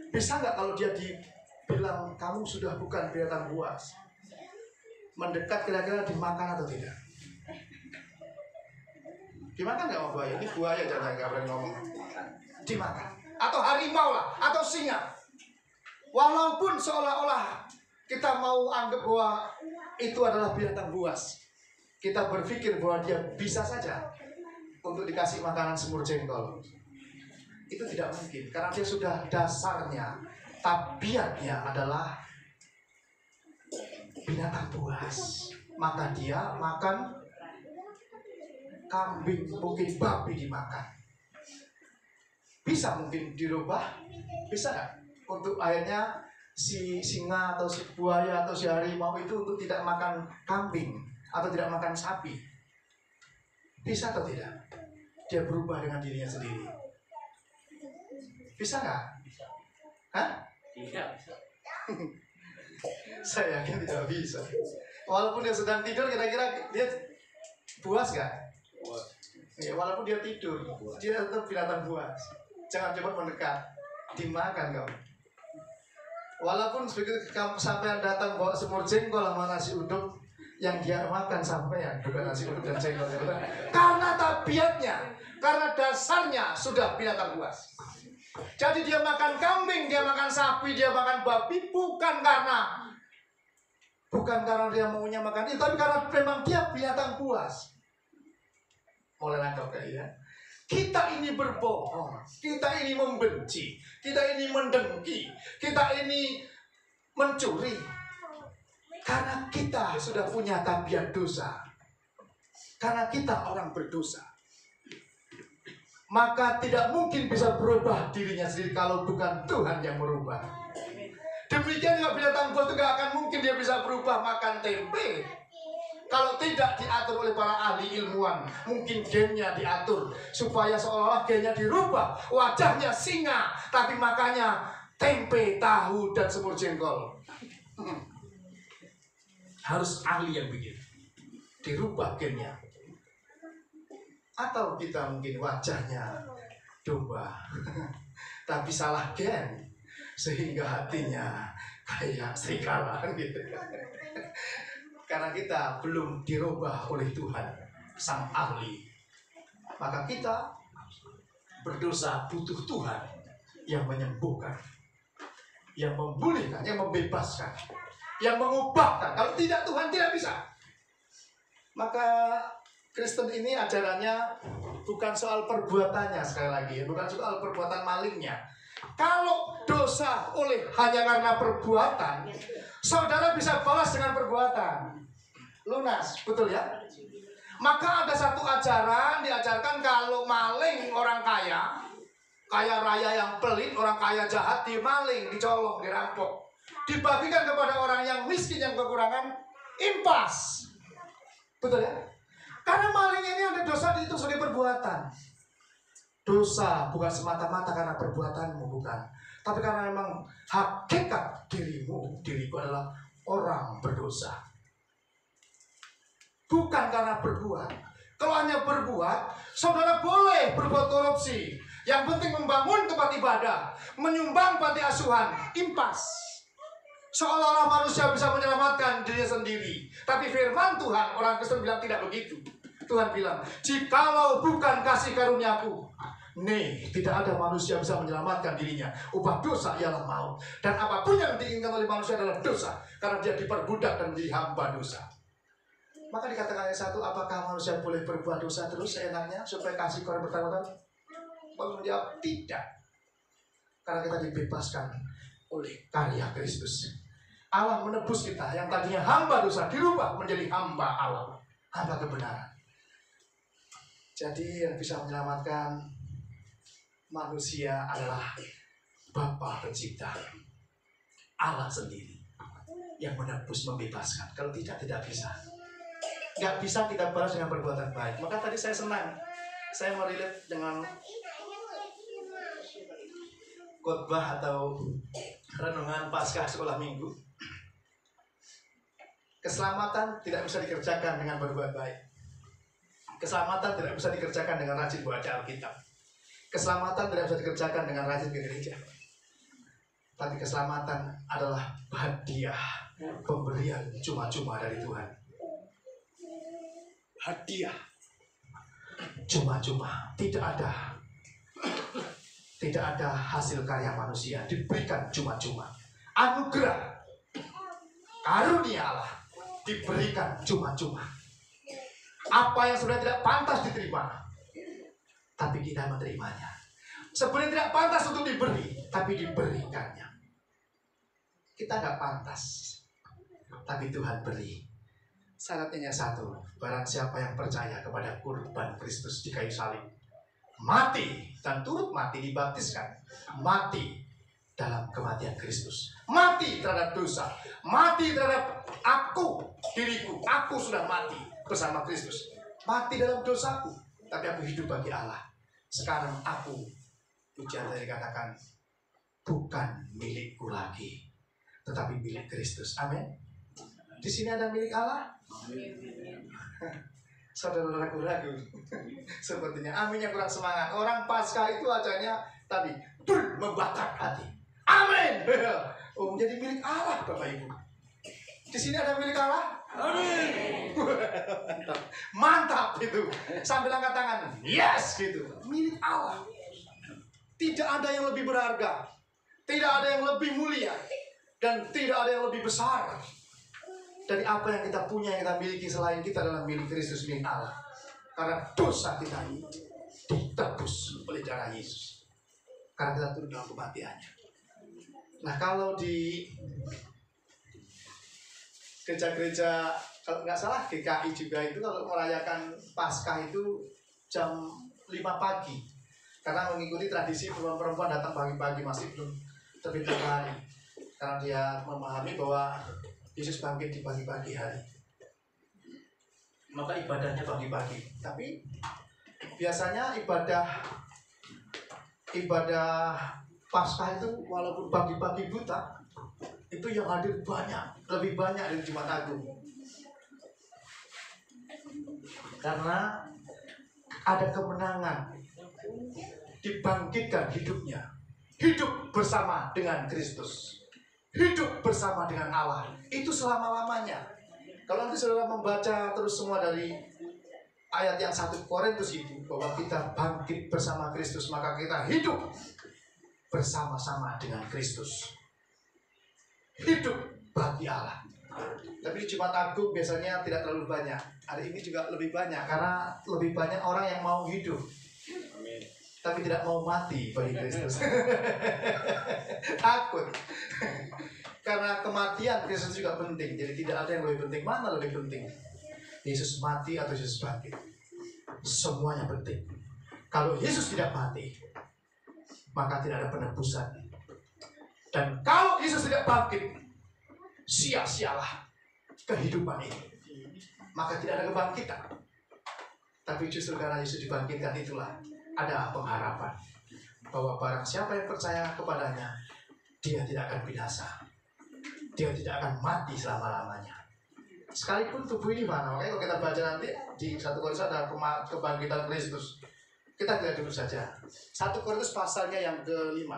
Bisa nggak kalau dia dibilang kamu sudah bukan binatang buas? Mendekat kira-kira dimakan atau tidak? Dimakan nggak sama buaya? Ini buaya jangan nggak berani ngomong. Dimakan. Atau harimau lah, atau singa. Walaupun seolah-olah kita mau anggap bahwa itu adalah binatang buas, kita berpikir bahwa dia bisa saja untuk dikasih makanan semur jengkol. Itu tidak mungkin, karena dia sudah dasarnya, tabiatnya adalah binatang buas, maka dia makan kambing, mungkin babi dimakan. Bisa mungkin dirubah, bisa nggak? Untuk akhirnya si singa atau si buaya atau si harimau itu untuk tidak makan kambing atau tidak makan sapi. Bisa atau tidak? Dia berubah dengan dirinya sendiri. Bisa nggak? Hah? Tidak. Saya yakin tidak bisa. Walaupun dia sedang tidur, kira-kira dia puas nggak? Ya, walaupun dia tidur, dia tetap binatang buas. Jangan coba mendekat, dimakan kau. Walaupun begitu kamu sampai datang bawa semur jengkol sama nasi uduk, yang dia makan sampean bukan nasi uduk dan jengkol. Karena tabiatnya, karena dasarnya sudah binatang buas. Jadi dia makan kambing, dia makan sapi, dia makan babi bukan karena dia maunya makan itu, tapi karena memang dia binatang buas. Mulai nangkap ya. Kita ini berbohong, kita ini membenci, kita ini mendengki, kita ini mencuri. Karena kita sudah punya tabiat dosa. Karena kita orang berdosa. Maka tidak mungkin bisa berubah dirinya sendiri kalau bukan Tuhan yang merubah. Demikian juga binatang buas itu gak akan mungkin dia bisa berubah makan tempe kalau tidak diatur oleh para ahli ilmuwan. Mungkin gennya diatur supaya seolah-olah gennya dirubah, wajahnya singa tapi makannya tempe, tahu, dan semur jengkol. Harus ahli yang bikin, dirubah gennya. Atau kita mungkin wajahnya domba tapi salah gen sehingga hatinya kayak serigala gitu. Karena kita belum dirubah oleh Tuhan sang ahli, maka kita berdosa, butuh Tuhan yang menyembuhkan, yang memulihkan, yang membebaskan, yang mengubahkan. Kalau tidak, Tuhan tidak bisa. Maka Kristen ini ajarannya bukan soal perbuatannya, sekali lagi, bukan soal perbuatan malingnya. Kalau dosa hanya karena perbuatan, saudara bisa balas dengan perbuatan. Lunas, betul ya? Maka ada satu ajaran diajarkan kalau maling orang kaya raya yang pelit, orang kaya jahat, dimaling, dicolong, dirampok, dibagikan kepada orang yang miskin yang kekurangan, impas. Betul ya? Karena maling ini ada dosa itu sebagai perbuatan. Dosa bukan semata-mata karena perbuatanmu, bukan. Tapi karena memang hakikat diriku adalah orang berdosa. Bukan karena berbuat. Kalau hanya berbuat, saudara boleh berbuat korupsi. Yang penting membangun tempat ibadah, menyumbang panti asuhan, impas. Seolah-olah manusia bisa menyelamatkan dirinya sendiri. Tapi firman Tuhan, orang Kristen bilang tidak begitu. Tuhan bilang, jikalau bukan kasih karuniaku, tidak ada manusia bisa menyelamatkan dirinya. Upah dosa ialah maut. Dan apapun yang diinginkan oleh manusia adalah dosa, karena dia diperbudak dan menjadi hamba dosa. Maka dikatakan ayat 1, apakah manusia boleh berbuat dosa terus seenaknya supaya kasih Tuhan bertahun-tahun? Paulus menjawab, tidak. Karena kita dibebaskan oleh karya Kristus. Allah menebus kita yang tadinya hamba dosa dirubah menjadi hamba Allah, hamba kebenaran. Jadi yang bisa menyelamatkan manusia adalah Bapa Pencipta, Allah sendiri yang menebus, membebaskan. Kalau tidak bisa. Nggak bisa kita balas dengan perbuatan baik. Maka tadi saya senang, saya merelate dengan khotbah atau renungan Paskah sekolah minggu. Keselamatan tidak bisa dikerjakan dengan berbuat baik. Keselamatan tidak bisa dikerjakan dengan rajin baca Alkitab. Keselamatan tidak bisa dikerjakan dengan rajin ke gereja. Tapi keselamatan adalah hadiah, pemberian cuma-cuma dari Tuhan. Hadiah cuma-cuma, tidak ada hasil karya manusia, diberikan cuma-cuma. Anugerah karunia Allah diberikan cuma-cuma. Apa yang sudah tidak pantas diterima, tapi kita menerimanya. Sebenarnya tidak pantas untuk diberi, tapi diberikannya. Kita nggak pantas tapi Tuhan beri. Syaratnya satu, barang siapa yang percaya kepada kurban Kristus di kayu salib, mati dan turut mati, dibaptiskan, mati dalam kematian Kristus, mati terhadap dosa, mati terhadap aku, diriku. Aku sudah mati bersama Kristus, mati dalam dosaku, tapi aku hidup bagi Allah. Sekarang aku, pujian dari katakan, bukan milikku lagi, tetapi milik Kristus. Amin. Di sini ada milik Allah. Saudara ragu-ragu sepertinya aminnya kurang semangat. Orang Paskah itu acaranya tadi membakar hati. Amin. Oh, menjadi milik Allah, Bapak Ibu. Di sini ada milik Allah. Amin. Mantap itu. Sambil angkat tangan. Yes gitu. Milik Allah. Tidak ada yang lebih berharga, tidak ada yang lebih mulia, dan tidak ada yang lebih besar dari apa yang kita punya, yang kita miliki selain kita adalah milik Kristus, milik Allah. Karena dosa kita ini ditebus oleh darah Yesus. Karena kita turut dalam kematiannya. Nah, kalau di gereja-gereja, kalau nggak salah GKI juga itu kalau merayakan Paskah itu jam 5 pagi. Karena mengikuti tradisi perempuan datang pagi-pagi, masih belum terbit matahari. Karena dia memahami bahwa Yesus bangkit di pagi-pagi hari, maka ibadahnya pagi-pagi. Tapi biasanya ibadah Paskah itu walaupun pagi-pagi buta, itu yang hadir banyak, lebih banyak dari Jumat Agung. Karena ada kemenangan, dibangkitkan hidupnya, hidup bersama dengan Kristus, hidup bersama dengan Allah, itu selama-lamanya. Kalau nanti saudara membaca terus semua dari ayat yang 1 Korintus itu, bahwa kita bangkit bersama Kristus, maka kita hidup bersama-sama dengan Kristus, hidup bagi Allah. Tapi di Jumat Agung biasanya tidak terlalu banyak. Hari ini juga lebih banyak, karena lebih banyak orang yang mau hidup tapi tidak mau mati bagi Kristus. Takut. Karena kematian Kristus juga penting. Jadi tidak ada yang lebih penting. Mana lebih penting? Yesus mati atau Yesus bangkit? Semuanya penting. Kalau Yesus tidak mati, maka tidak ada penebusan. Dan kalau Yesus tidak bangkit, sia-sialah kehidupan ini. Maka tidak ada kebangkitan. Tapi justru karena Yesus dibangkitkan, itulah ada pengharapan bahwa barang siapa yang percaya kepadanya, dia tidak akan binasa, dia tidak akan mati selama-lamanya. Sekalipun tubuh ini mana, makanya kalau kita baca nanti di 1 Korintus ada kebangkitan Kristus. Kita lihat dulu saja 1 Korintus pasalnya yang ke-5.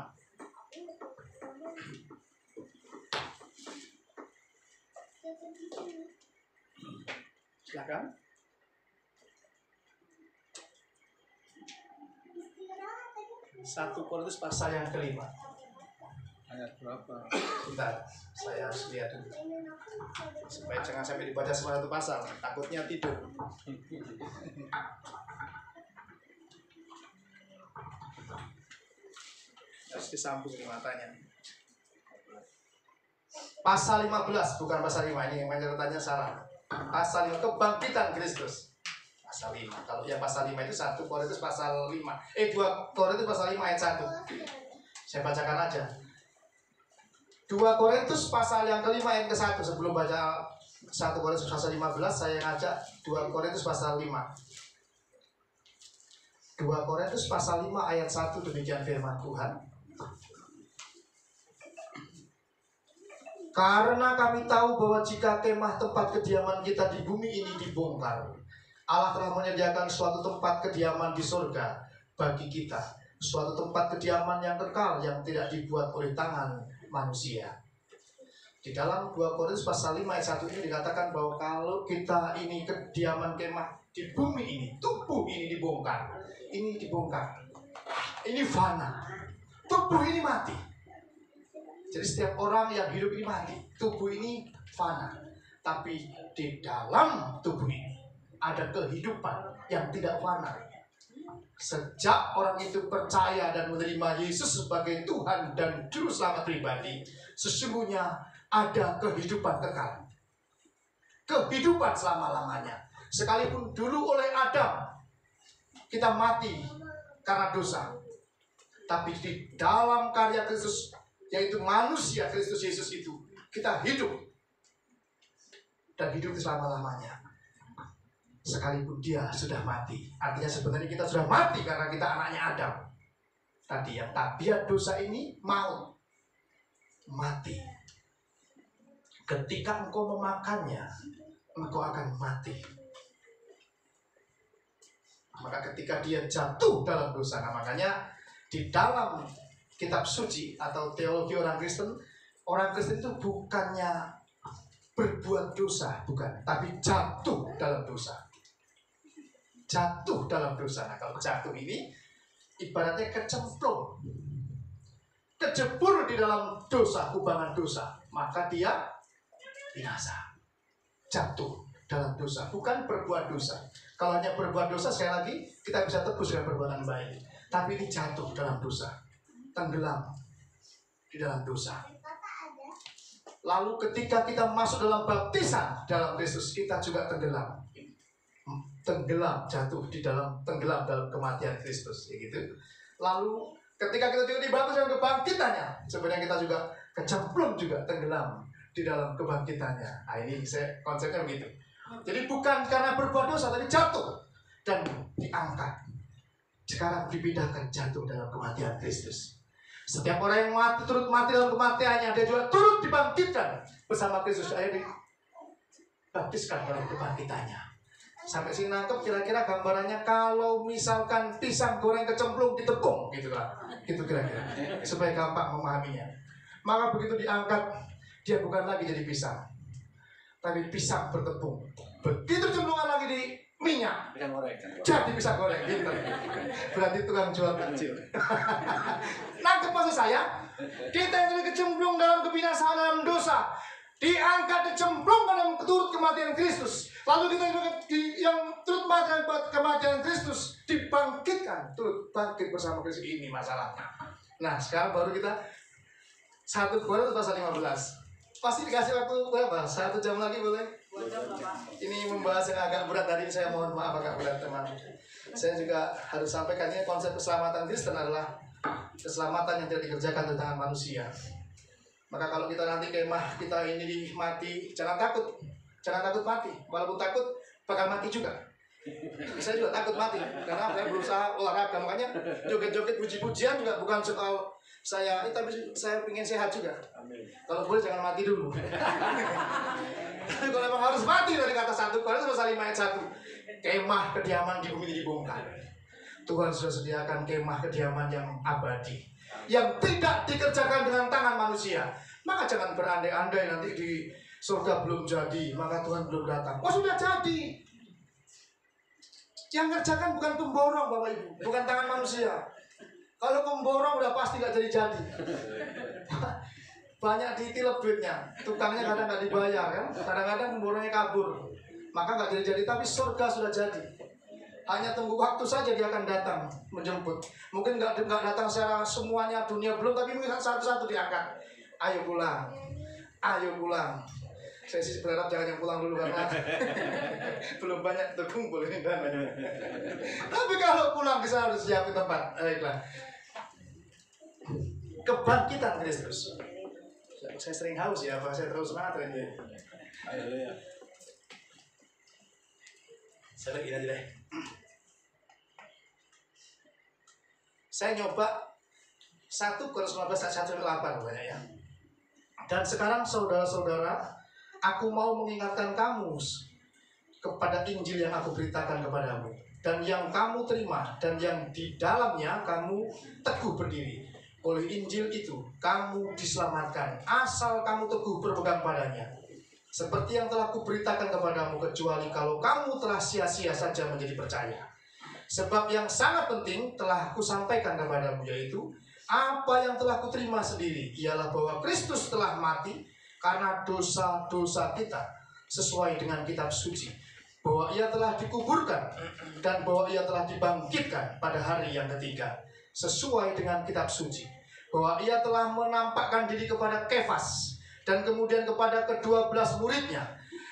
Silakan. 1 Korintus pasal yang ke-5. Ayat berapa? Bentar, saya harus lihat dulu. Supaya jangan sampai dibaca semua satu pasal, takutnya tidur. Harus disambung di matanya. Pasal 15, bukan pasal 5, ini yang catatannya salah. Pasal 5, kebangkitan Kristus. Pasal 5. Kalau yang pasal 5 itu 1 Korintus pasal 5. 2 Korintus pasal 5 ayat 1. Saya bacakan aja. 2 Korintus pasal yang ke-5 ayat ke-1. Sebelum baca 1 Korintus pasal 15, saya ngajak 2 Korintus pasal 5. 2 Korintus pasal 5 ayat 1, demikian firman Tuhan. Karena kami tahu bahwa jika kemah tempat kediaman kita di bumi ini dibongkar, Allah telah menyediakan suatu tempat kediaman di surga bagi kita, suatu tempat kediaman yang kekal yang tidak dibuat oleh tangan manusia. Di dalam 2 Korintus pasal 5 ayat 1 ini dikatakan bahwa kalau kita ini kediaman kemah di bumi ini, tubuh ini dibongkar, ini fana, tubuh ini mati. Jadi setiap orang yang hidup ini mati, tubuh ini fana. Tapi di dalam tubuh ini ada kehidupan yang tidak fana. Sejak orang itu percaya dan menerima Yesus sebagai Tuhan dan Juru Selamat pribadi, sesungguhnya ada kehidupan kekal. kehidupan selama-lamanya. Sekalipun dulu oleh Adam kita mati karena dosa, tapi di dalam karya Kristus, yaitu manusia Kristus Yesus itu, kita hidup dan hidup selama-lamanya. Sekalipun dia sudah mati, artinya sebenarnya kita sudah mati karena kita anaknya Adam. Tadi yang tabiat dosa ini mau mati. Ketika engkau memakannya, engkau akan mati. Maka ketika dia jatuh dalam dosa, nah makanya di dalam kitab suci atau teologi orang Kristen itu bukannya berbuat dosa, bukan, tapi jatuh dalam dosa. Jatuh dalam dosa. Nah, kalau jatuh ini ibaratnya kecemplung, kejebur di dalam dosa, kubangan dosa, maka dia binasa. Jatuh dalam dosa, bukan berbuat dosa. Kalau hanya berbuat dosa, sekali lagi kita bisa tebus dengan perbuatan baik. Tapi ini jatuh dalam dosa, tenggelam di dalam dosa. Lalu ketika kita masuk dalam baptisan dalam Kristus, kita juga tenggelam, jatuh di dalam, tenggelam dalam kematian Kristus, gitu. Lalu ketika kita juga dibaptis dalam kebangkitannya, sebenarnya kita juga kecemplung, juga tenggelam di dalam kebangkitannya. Nah, ini konsepnya begitu. Jadi bukan karena berbuat dosa, tapi jatuh dan diangkat. Sekarang dipindahkan jatuh dalam kematian Kristus. Setiap orang yang mati, turut mati dalam kematiannya, dia juga turut dibangkitkan bersama Kristus. Akhirnya dibaptiskan dalam kebangkitannya. Sampai sini nangkep kira-kira gambarannya kalau misalkan pisang goreng kecemplung di tepung, gitu kan? Gitu kira-kira. Supaya gampang memahaminya. Maka begitu diangkat, dia bukan lagi jadi pisang, tapi pisang bertepung. Begitu cemplungan lagi di minyak, jadi pisang goreng, gitu. Berarti tukang jual takjil. Nangkep maksud saya? Kita yang tadi kecemplung dalam kebinasaan, dalam dosa, diangkat, dicemplungkan dalam turut kematian Kristus. Lalu kita juga yang turut kematian Kristus dibangkitkan, turut bangkit bersama Kristus. Ini masalahnya. Nah, sekarang baru kita 1 Korintus pasal 15. Pasti dikasih waktu berapa? 1 jam lagi boleh? Ini membahas yang agak berat tadi, saya mohon maaf agak berat teman. Saya juga harus sampaikan ini konsep keselamatan Kristen adalah keselamatan yang tidak dikerjakan oleh tangan manusia. Maka kalau kita nanti kemah kita ini mati, jangan takut mati. Walaupun takut bakal mati juga. Saya juga takut mati karena saya berusaha olahraga, makanya joget-joget puji-pujian juga bukan soal tapi saya ingin sehat juga. Amin. Kalau boleh jangan mati dulu. Tapi kalau memang harus mati dari kata 1 Korintus pasal 5 ayat 1, kemah kediaman di bumi dibongkar. Tuhan sudah sediakan kemah kediaman yang abadi, yang tidak dikerjakan dengan tangan manusia. Maka jangan berandai-andai nanti di surga belum jadi, maka Tuhan belum datang. Oh, sudah jadi. Yang kerjakan bukan pemborong, Bapak Ibu, bukan tangan manusia. Kalau pemborong udah pasti gak jadi-jadi. Banyak ditilep duitnya, tukangnya kadang gak dibayar kan, kadang-kadang pemborongnya kabur, maka gak jadi-jadi. Tapi surga sudah jadi, hanya tunggu waktu saja dia akan datang menjemput. Mungkin gak datang secara semuanya dunia belum, tapi mungkin satu-satu diangkat. Ayo pulang. Saya sih berharap jangan yang pulang dulu karena belum banyak terkumpul ini dananya. Tapi kalau pulang kita harus siapin tempat. Baiklah. Kebangkitan Kristus. Saya sering haus ya, apa saya terus semangat ini. Haleluya. Saya lagi aja deh. Saya nyoba 1 Korintus 15 ayat 1-8 banyak ya. Dan sekarang saudara-saudara, aku mau mengingatkan kamu kepada Injil yang aku beritakan kepadamu, dan yang kamu terima, dan yang di dalamnya kamu teguh berdiri. Oleh Injil itu kamu diselamatkan, asal kamu teguh berpegang padanya. Seperti yang telah kuberitakan kepadamu, kecuali kalau kamu telah sia-sia saja menjadi percaya. Sebab yang sangat penting telah kusampaikan kepadamu, yaitu apa yang telah kuterima sendiri, ialah bahwa Kristus telah mati karena dosa-dosa kita sesuai dengan kitab suci, bahwa ia telah dikuburkan dan bahwa ia telah dibangkitkan pada hari yang ketiga sesuai dengan kitab suci, bahwa ia telah menampakkan diri kepada Kefas dan kemudian kepada ke-12 muridnya,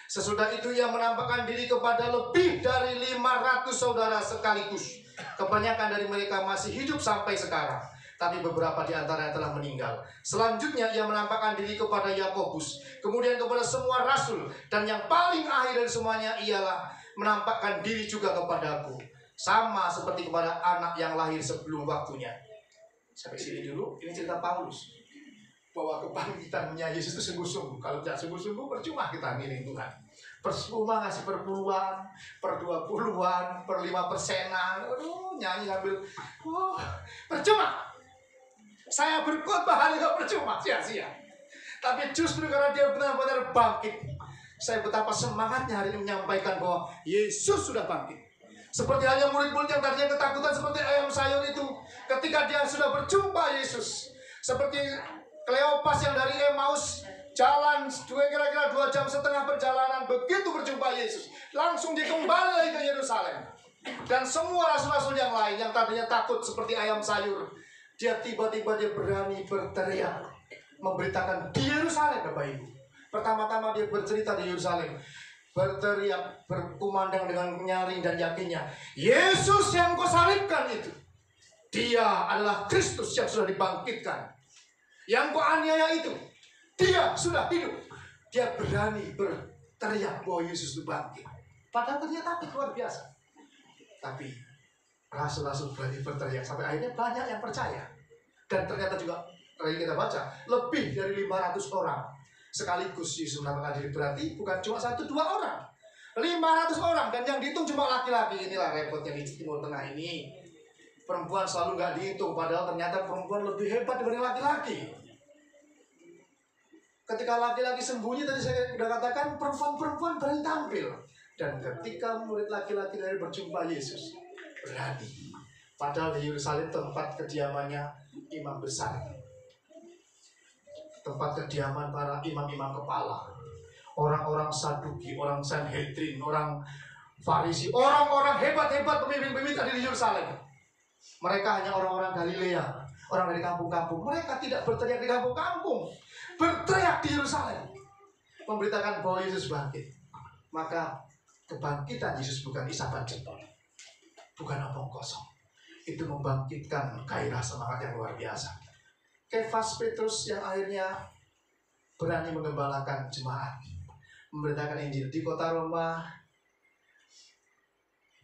Sesudah itu ia menampakkan diri kepada lebih dari 500 saudara sekaligus. Kebanyakan dari mereka masih hidup sampai sekarang, tapi beberapa di antaranya telah meninggal. Selanjutnya ia menampakkan diri kepada Yakobus, kemudian kepada semua rasul, dan yang paling akhir dari semuanya ialah menampakkan diri juga kepadaku, sama seperti kepada anak yang lahir sebelum waktunya. Sampai sini dulu, ini cerita Paulus, bahwa kebangkitannya Yesus itu sungguh-sungguh. Kalau tidak sungguh-sungguh, percuma kita ngiring Tuhan. Percuma ngasih perpuluhan, per 20-an, per 5%-an. Aduh, nyanyi sambil, percuma. Saya berkhotbah hari ini percuma, sia-sia. Tapi justru karena dia benar-benar bangkit, saya betapa semangatnya hari ini menyampaikan bahwa Yesus sudah bangkit. Seperti halnya murid-murid yang tadinya ketakutan seperti ayam sayur itu, ketika dia sudah berjumpa Yesus. Seperti Kleopas yang dari Emmaus jalan kira-kira 2,5 jam perjalanan, begitu berjumpa Yesus, langsung dia kembali lagi ke Yerusalem. Dan semua rasul-rasul yang lain yang tadinya takut seperti ayam sayur, dia tiba-tiba dia berani berteriak, memberitakan di Yerusalem, Bapak Ibu. Pertama-tama dia bercerita di Yerusalem, berteriak, berkumandang dengan nyaring dan yakinnya, Yesus yang kau salibkan itu, dia adalah Kristus yang sudah dibangkitkan. Yang kau aniaya itu, dia sudah hidup. Dia berani berteriak bahwa Yesus itu bangkit. Padahal ternyata itu luar biasa. Tapi rasul-rasul berani berteriak sampai akhirnya banyak yang percaya. Dan ternyata juga tadi kita baca lebih dari 500 orang sekaligus Yesus menamakan diri, berarti bukan cuma 1-2 orang, 500 orang. Dan yang dihitung cuma laki-laki. Inilah repotnya di Timur Tengah ini. Perempuan selalu nggak dihitung, padahal ternyata perempuan lebih hebat dibanding laki-laki. Ketika laki-laki sembunyi, tadi saya sudah katakan, perempuan-perempuan berani tampil. Dan ketika murid laki-laki dari berjumpa Yesus, berani. Padahal di Yerusalem tempat kediamannya imam besar, tempat kediaman para imam-imam kepala, orang-orang Saduki, orang Sanhedrin, orang Farisi, orang-orang hebat-hebat, pemimpin-pemimpin tadi di Yerusalem. Mereka hanya orang-orang Galilea, orang dari kampung-kampung. Mereka tidak berteriak di kampung-kampung, berteriak di Yerusalem, memberitakan bahwa Yesus bangkit. Maka kebangkitan Yesus bukan isapan jempol, bukan omong kosong. Itu membangkitkan gairah semangat yang luar biasa. Kefas Petrus yang akhirnya berani mengembalakan jemaat, memberitakan Injil di kota Roma,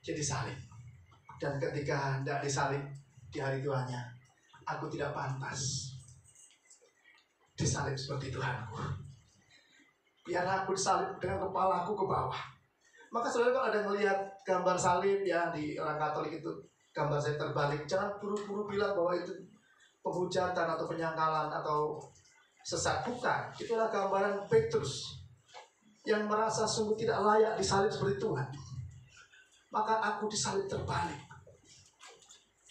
jadi salib. Dan ketika hendak disalib di hari Tuhannya, aku tidak pantas disalib seperti Tuhanku. Biarlah aku disalib dengan kepalaku ke bawah. Maka saudara, kalau ada melihat gambar salib ya di orang Katolik itu, gambar saya terbalik, jangan buru-buru bilang bahwa itu penghujatan atau penyangkalan atau sesat. Bukan. Itulah gambaran Petrus yang merasa sungguh tidak layak disalib seperti Tuhan. Maka aku disalib terbalik.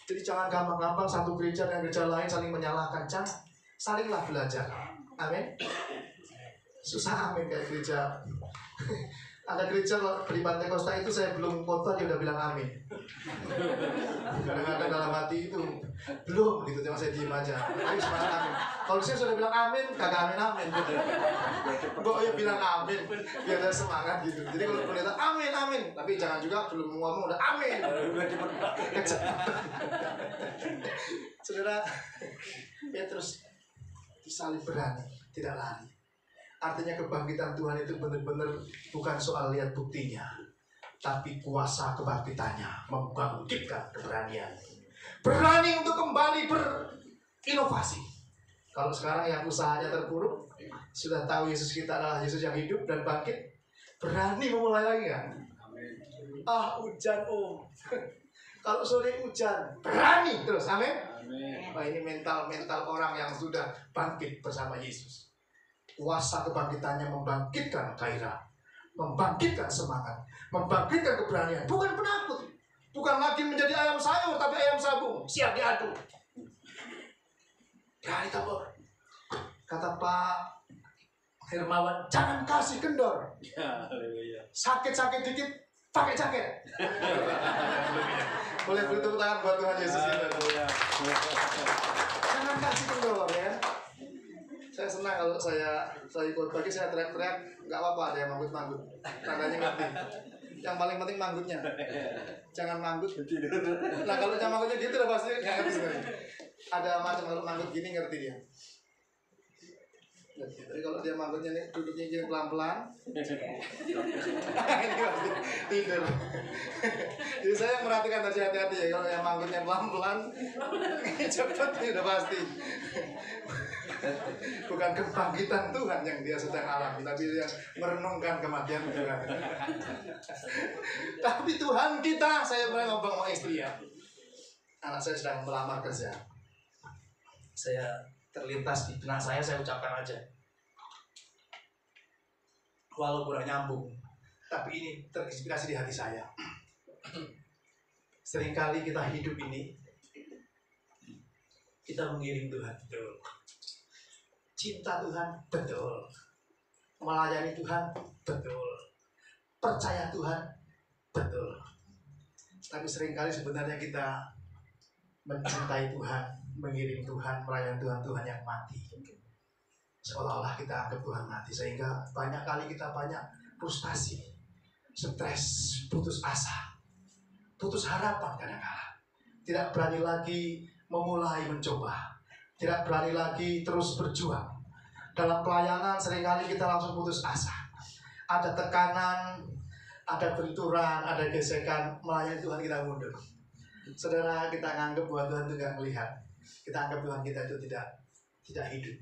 Jadi jangan gampang-gampang satu gereja dengan gereja lain saling menyalahkan. Jangan, salinglah belajar. Amin. Susah amin kayak gereja. Ada gereja di Pantai Costa itu saya belum khotbah dia udah bilang amin. Kadang-kadang dalam hati itu belum gitu, cuma saya diem aja. Ayo semangat amin. Kalau saya sudah bilang amin, kagak amin. Kok ya bilang amin biar ada semangat gitu. Jadi kalau pendeta amin, tapi jangan juga belum ngomong udah amin. Saudara, Petrus disalib berani, tidak lari. Artinya kebangkitan Tuhan itu benar-benar bukan soal lihat buktinya, tapi kuasa kebangkitannya membangkitkan keberanian. Berani untuk kembali berinovasi. Kalau sekarang yang usahanya terpuruk, sudah tahu Yesus kita adalah Yesus yang hidup dan bangkit, berani memulai lagi kan? Hujan Kalau sore hujan, berani terus, amin. Nah, ini mental orang yang sudah bangkit bersama Yesus. Kuasa kebangkitannya membangkitkan gairah, membangkitkan semangat, membangkitkan keberanian. Bukan penakut, bukan lagi menjadi ayam sayur, tapi ayam sabung, siap diadu. Berani tabur. Kata Pak Hermawan, jangan kasih kendor. Sakit-sakit dikit, pakai jaket. Boleh beri tepuk tangan buat Tuhan Yesus kita. Jangan kasih kendor ya. Saya senang kalau saya ikut bagi saya teriak-teriak nggak apa-apa, ada yang manggut-manggut, tandanya ngerti. Yang paling penting manggutnya, jangan manggut. Nah kalau yang manggutnya gitu udah pasti nggak ngerti sebenarnya. Ada macam kalau manggut gini ngerti dia. Jadi kalau dia manggutnya nih duduknya gini pelan-pelan, ini pasti tidur. Jadi saya merhatikan tadi hati-hati ya, kalau yang manggutnya pelan-pelan, cepet nih udah pasti. Bukan kebangkitan Tuhan yang dia sedang alami, tapi dia merenungkan kematian Tuhan. Tapi Tuhan kita, saya pernah ngomong sama istri ya, anak saya sedang melamar kerja. Saya terlintas di benak saya ucapkan aja. Walau kurang nyambung, tapi ini terinspirasi di hati saya. Seringkali kita hidup ini, kita mengiring Tuhan, betul. Cinta Tuhan, betul. Melayani Tuhan, betul. Percaya Tuhan, betul. Tapi seringkali sebenarnya kita mencintai Tuhan, mengiring Tuhan, melayani Tuhan yang mati. Seolah-olah kita anggap Tuhan mati, sehingga banyak kali kita banyak frustasi, stres, putus asa, putus harapan kadang-kadang. Tidak berani lagi memulai mencoba, tidak berani lagi terus berjuang. Dalam pelayanan seringkali kita langsung putus asa. Ada tekanan, ada benturan, ada gesekan, melayani Tuhan kita mundur. Saudara, kita anggap bahwa Tuhan itu tidak melihat. Kita anggap Tuhan kita itu tidak hidup.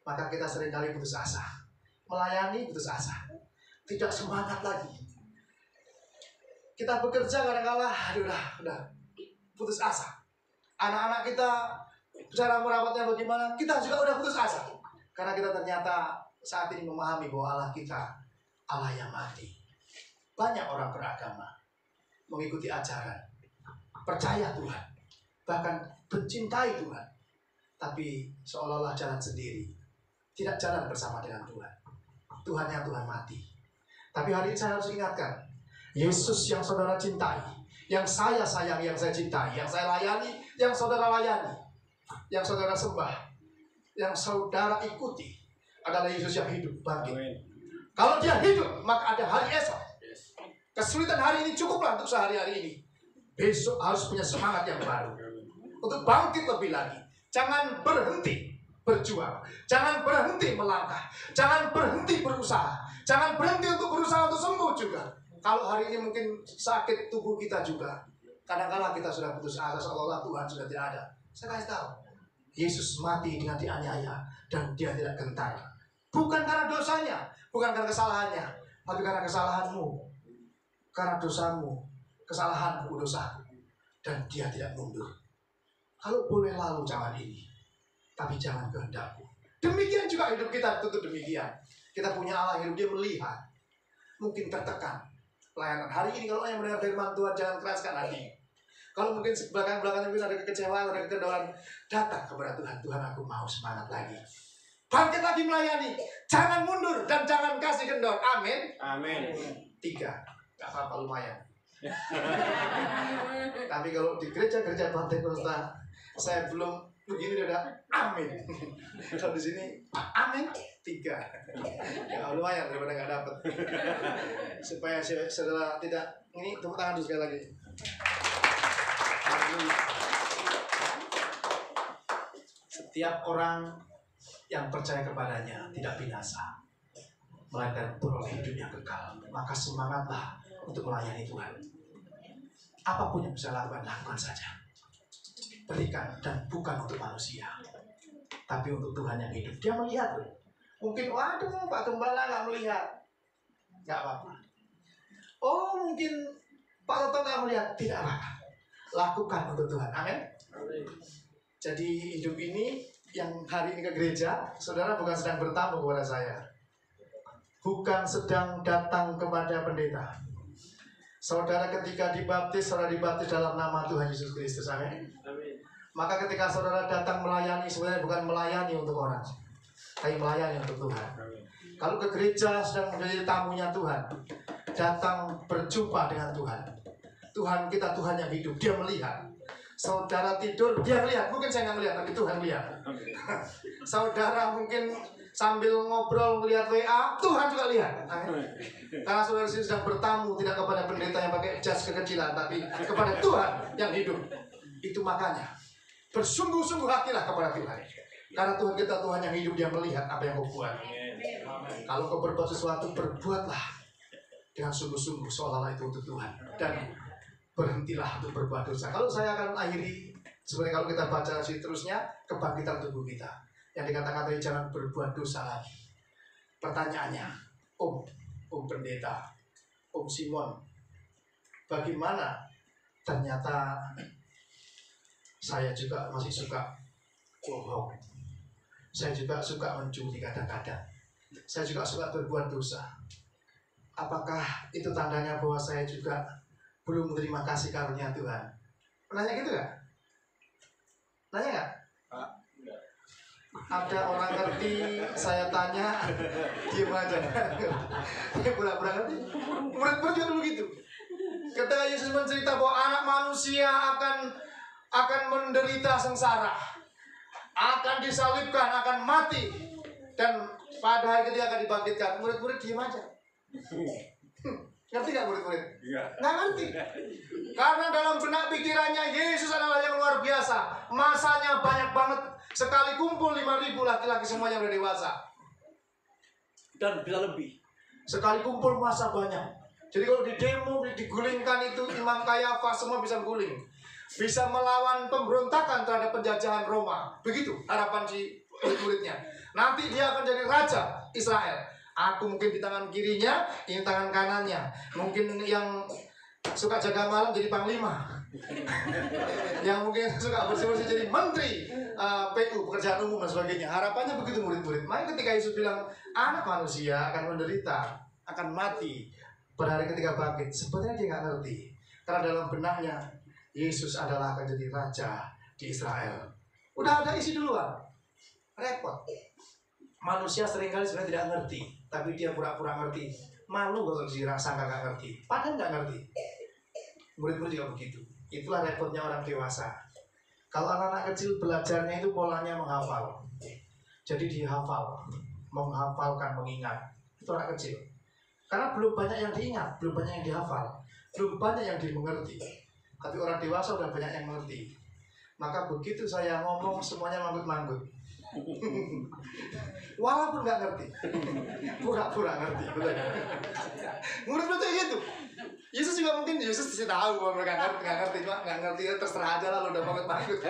Maka kita seringkali putus asa. Melayani putus asa. Tidak semangat lagi. Kita bekerja kadang-kala, udah putus asa. Anak-anak kita cara merawatnya bagaimana, kita juga udah putus asa. Karena kita ternyata saat ini memahami bahwa Allah kita Allah yang mati. Banyak orang beragama mengikuti ajaran, percaya Tuhan, bahkan mencintai Tuhan, tapi seolah-olah jalan sendiri, tidak jalan bersama dengan Tuhan. Tuhan yang Tuhan mati. Tapi hari ini saya harus ingatkan, Yesus yang saudara cintai, yang saya sayang, yang saya cintai, yang saya layani, yang saudara layani, yang saudara sembah, yang saudara ikuti adalah Yesus yang hidup bangkit. Kalau dia hidup, maka ada hari esok. Kesulitan hari ini cukuplah untuk sehari-hari ini. Besok harus punya semangat yang baru untuk bangkit lebih lagi. Jangan berhenti berjuang, jangan berhenti melangkah, jangan berhenti berusaha, jangan berhenti untuk berusaha untuk sembuh juga. Kalau hari ini mungkin sakit tubuh kita juga, kadang-kala kita sudah putus asa, seolah-olah Tuhan sudah tidak ada. Saya kasih tahu, Yesus mati dengan dianiaya dan dia tidak gentar. Bukan karena dosanya, bukan karena kesalahannya, tapi karena kesalahanmu, karena dosamu, kesalahanku, dosaku, dan dia tidak mundur. Kalau boleh lalu jangan ini, tapi jangan kehendakku. Demikian juga hidup kita tutup demikian. Kita punya Allah hidup, dia melihat. Mungkin tertekan pelayanan hari ini, kalau yang mendengar firman Tuhan, jangan keraskan hati. Kalau mungkin belakang-belakang mungkin ada kekecewaan, ada kekendolan, datang kepada Tuhan. Tuhan, aku mau semangat lagi. Bangkit lagi melayani. Jangan mundur dan jangan kasih kendor. Amin. Amin. 3, gak apa-apa, lumayan. Tapi kalau di gereja-gereja Pentekosta, saya belum begini udah amin. Kalau di sini amin 3. Ya lumayan daripada nggak dapet. Supaya saudara tidak, ini tepuk tangan dulu sekali lagi. Setiap orang yang percaya kepadanya tidak binasa, melainkan beroleh hidup yang kekal. Maka semangatlah untuk melayani Tuhan. Apapun yang bisa lakukan, lakukan saja. Berikan, dan bukan untuk manusia, tapi untuk Tuhan yang hidup. Dia melihat. Mungkin, waduh, Pak Gembala nggak melihat. Nggak apa-apa. Oh, mungkin Pak Toto nggak melihat. Tidak apa-apa. Lakukan untuk Tuhan. Amin. Jadi hidup ini yang hari ini ke gereja, saudara bukan sedang bertamu kepada saya, bukan sedang datang kepada pendeta. Saudara ketika dibaptis, saudara dibaptis dalam nama Tuhan Yesus Kristus. Amin. Maka ketika saudara datang melayani, sebenarnya bukan melayani untuk orang, tapi melayani untuk Tuhan. Kalau ke gereja sedang menjadi tamunya Tuhan, datang berjumpa dengan Tuhan. Tuhan kita Tuhan yang hidup, dia melihat. Saudara tidur, dia ngelihat. Mungkin saya nggak ngelihat, tapi Tuhan lihat. Saudara mungkin sambil ngobrol ngelihat WA, Tuhan juga lihat. Karena saudara sedang bertamu, tidak kepada pendeta yang pakai jas kekecilan, tapi kepada Tuhan yang hidup. Itu makanya bersungguh-sungguh hatilah kepada Tuhan. Karena Tuhan kita Tuhan yang hidup, Dia melihat apa yang kau buat. Kalau kau berbuat sesuatu, berbuatlah dengan sungguh-sungguh seolah-olah itu untuk Tuhan. Dan berhentilah untuk berbuat dosa. Kalau saya akan akhiri, sebenarnya kalau kita baca terusnya, kebangkitan tubuh kita. Yang dikatakan tadi, jangan berbuat dosa lagi. Pertanyaannya, Om Pendeta, Om Simon, bagaimana ternyata saya juga masih suka bohong. Saya juga suka mencuri kadang-kadang. Saya juga suka berbuat dosa. Apakah itu tandanya bahwa saya juga belum menerima kasih karunia Tuhan? Nanya gitu gak? Nanya gak? Ada orang ngerti, saya tanya, diam aja. Dia pura-pura ngerti. Murid-murid juga dulu gitu. Ketika Yesus mencerita bahwa anak manusia akan menderita sengsara, akan disalibkan, akan mati, dan pada hari ketika akan dibangkitkan, murid-murid diam aja. Ngerti gak murid-murid? Nggak ngerti. Karena dalam benak pikirannya Yesus adalah yang luar biasa. Masanya banyak banget. Sekali kumpul 5.000 laki-laki semuanya udah dewasa. Dan bisa lebih. Sekali kumpul masa banyak. Jadi kalau di demo, digulingkan itu Imam Kayafas semua bisa guling. Bisa melawan pemberontakan terhadap penjajahan Roma. Begitu harapan si murid-muridnya. Nanti dia akan jadi raja Israel. Aku mungkin di tangan kirinya, ini tangan kanannya. Mungkin yang suka jaga malam jadi panglima. Yang mungkin suka bersih-bersih jadi menteri PU, pekerjaan umum dan sebagainya. Harapannya begitu murid-murid. Maka ketika Yesus bilang anak manusia akan menderita, akan mati pada hari ketika bangkit, sebenarnya dia nggak ngerti. Karena dalam benaknya Yesus adalah akan jadi raja di Israel. Udah ada isi duluan. Repot. Manusia seringkali sebenarnya tidak ngerti, tapi dia pura-pura ngerti. Malu kalau sangka nggak ngerti. Padahal nggak ngerti. Murid-murid juga begitu. Itulah repotnya orang dewasa. Kalau anak-anak kecil belajarnya itu polanya menghafal. Jadi dihafal, menghafalkan, mengingat. Itu anak kecil. Karena belum banyak yang diingat, belum banyak yang dihafal, belum banyak yang dimengerti. Tapi orang dewasa udah banyak yang mengerti. Maka begitu saya ngomong semuanya manggut-manggut. Walaupun nggak ngerti, pura-pura ngerti, betul ya? Murid-murid itu gitu. Yesus juga mungkin Yesus sih tahu bahwa mereka nggak ngerti, cuma nggak ngerti terserah aja lah, lo udah manggut-manggut.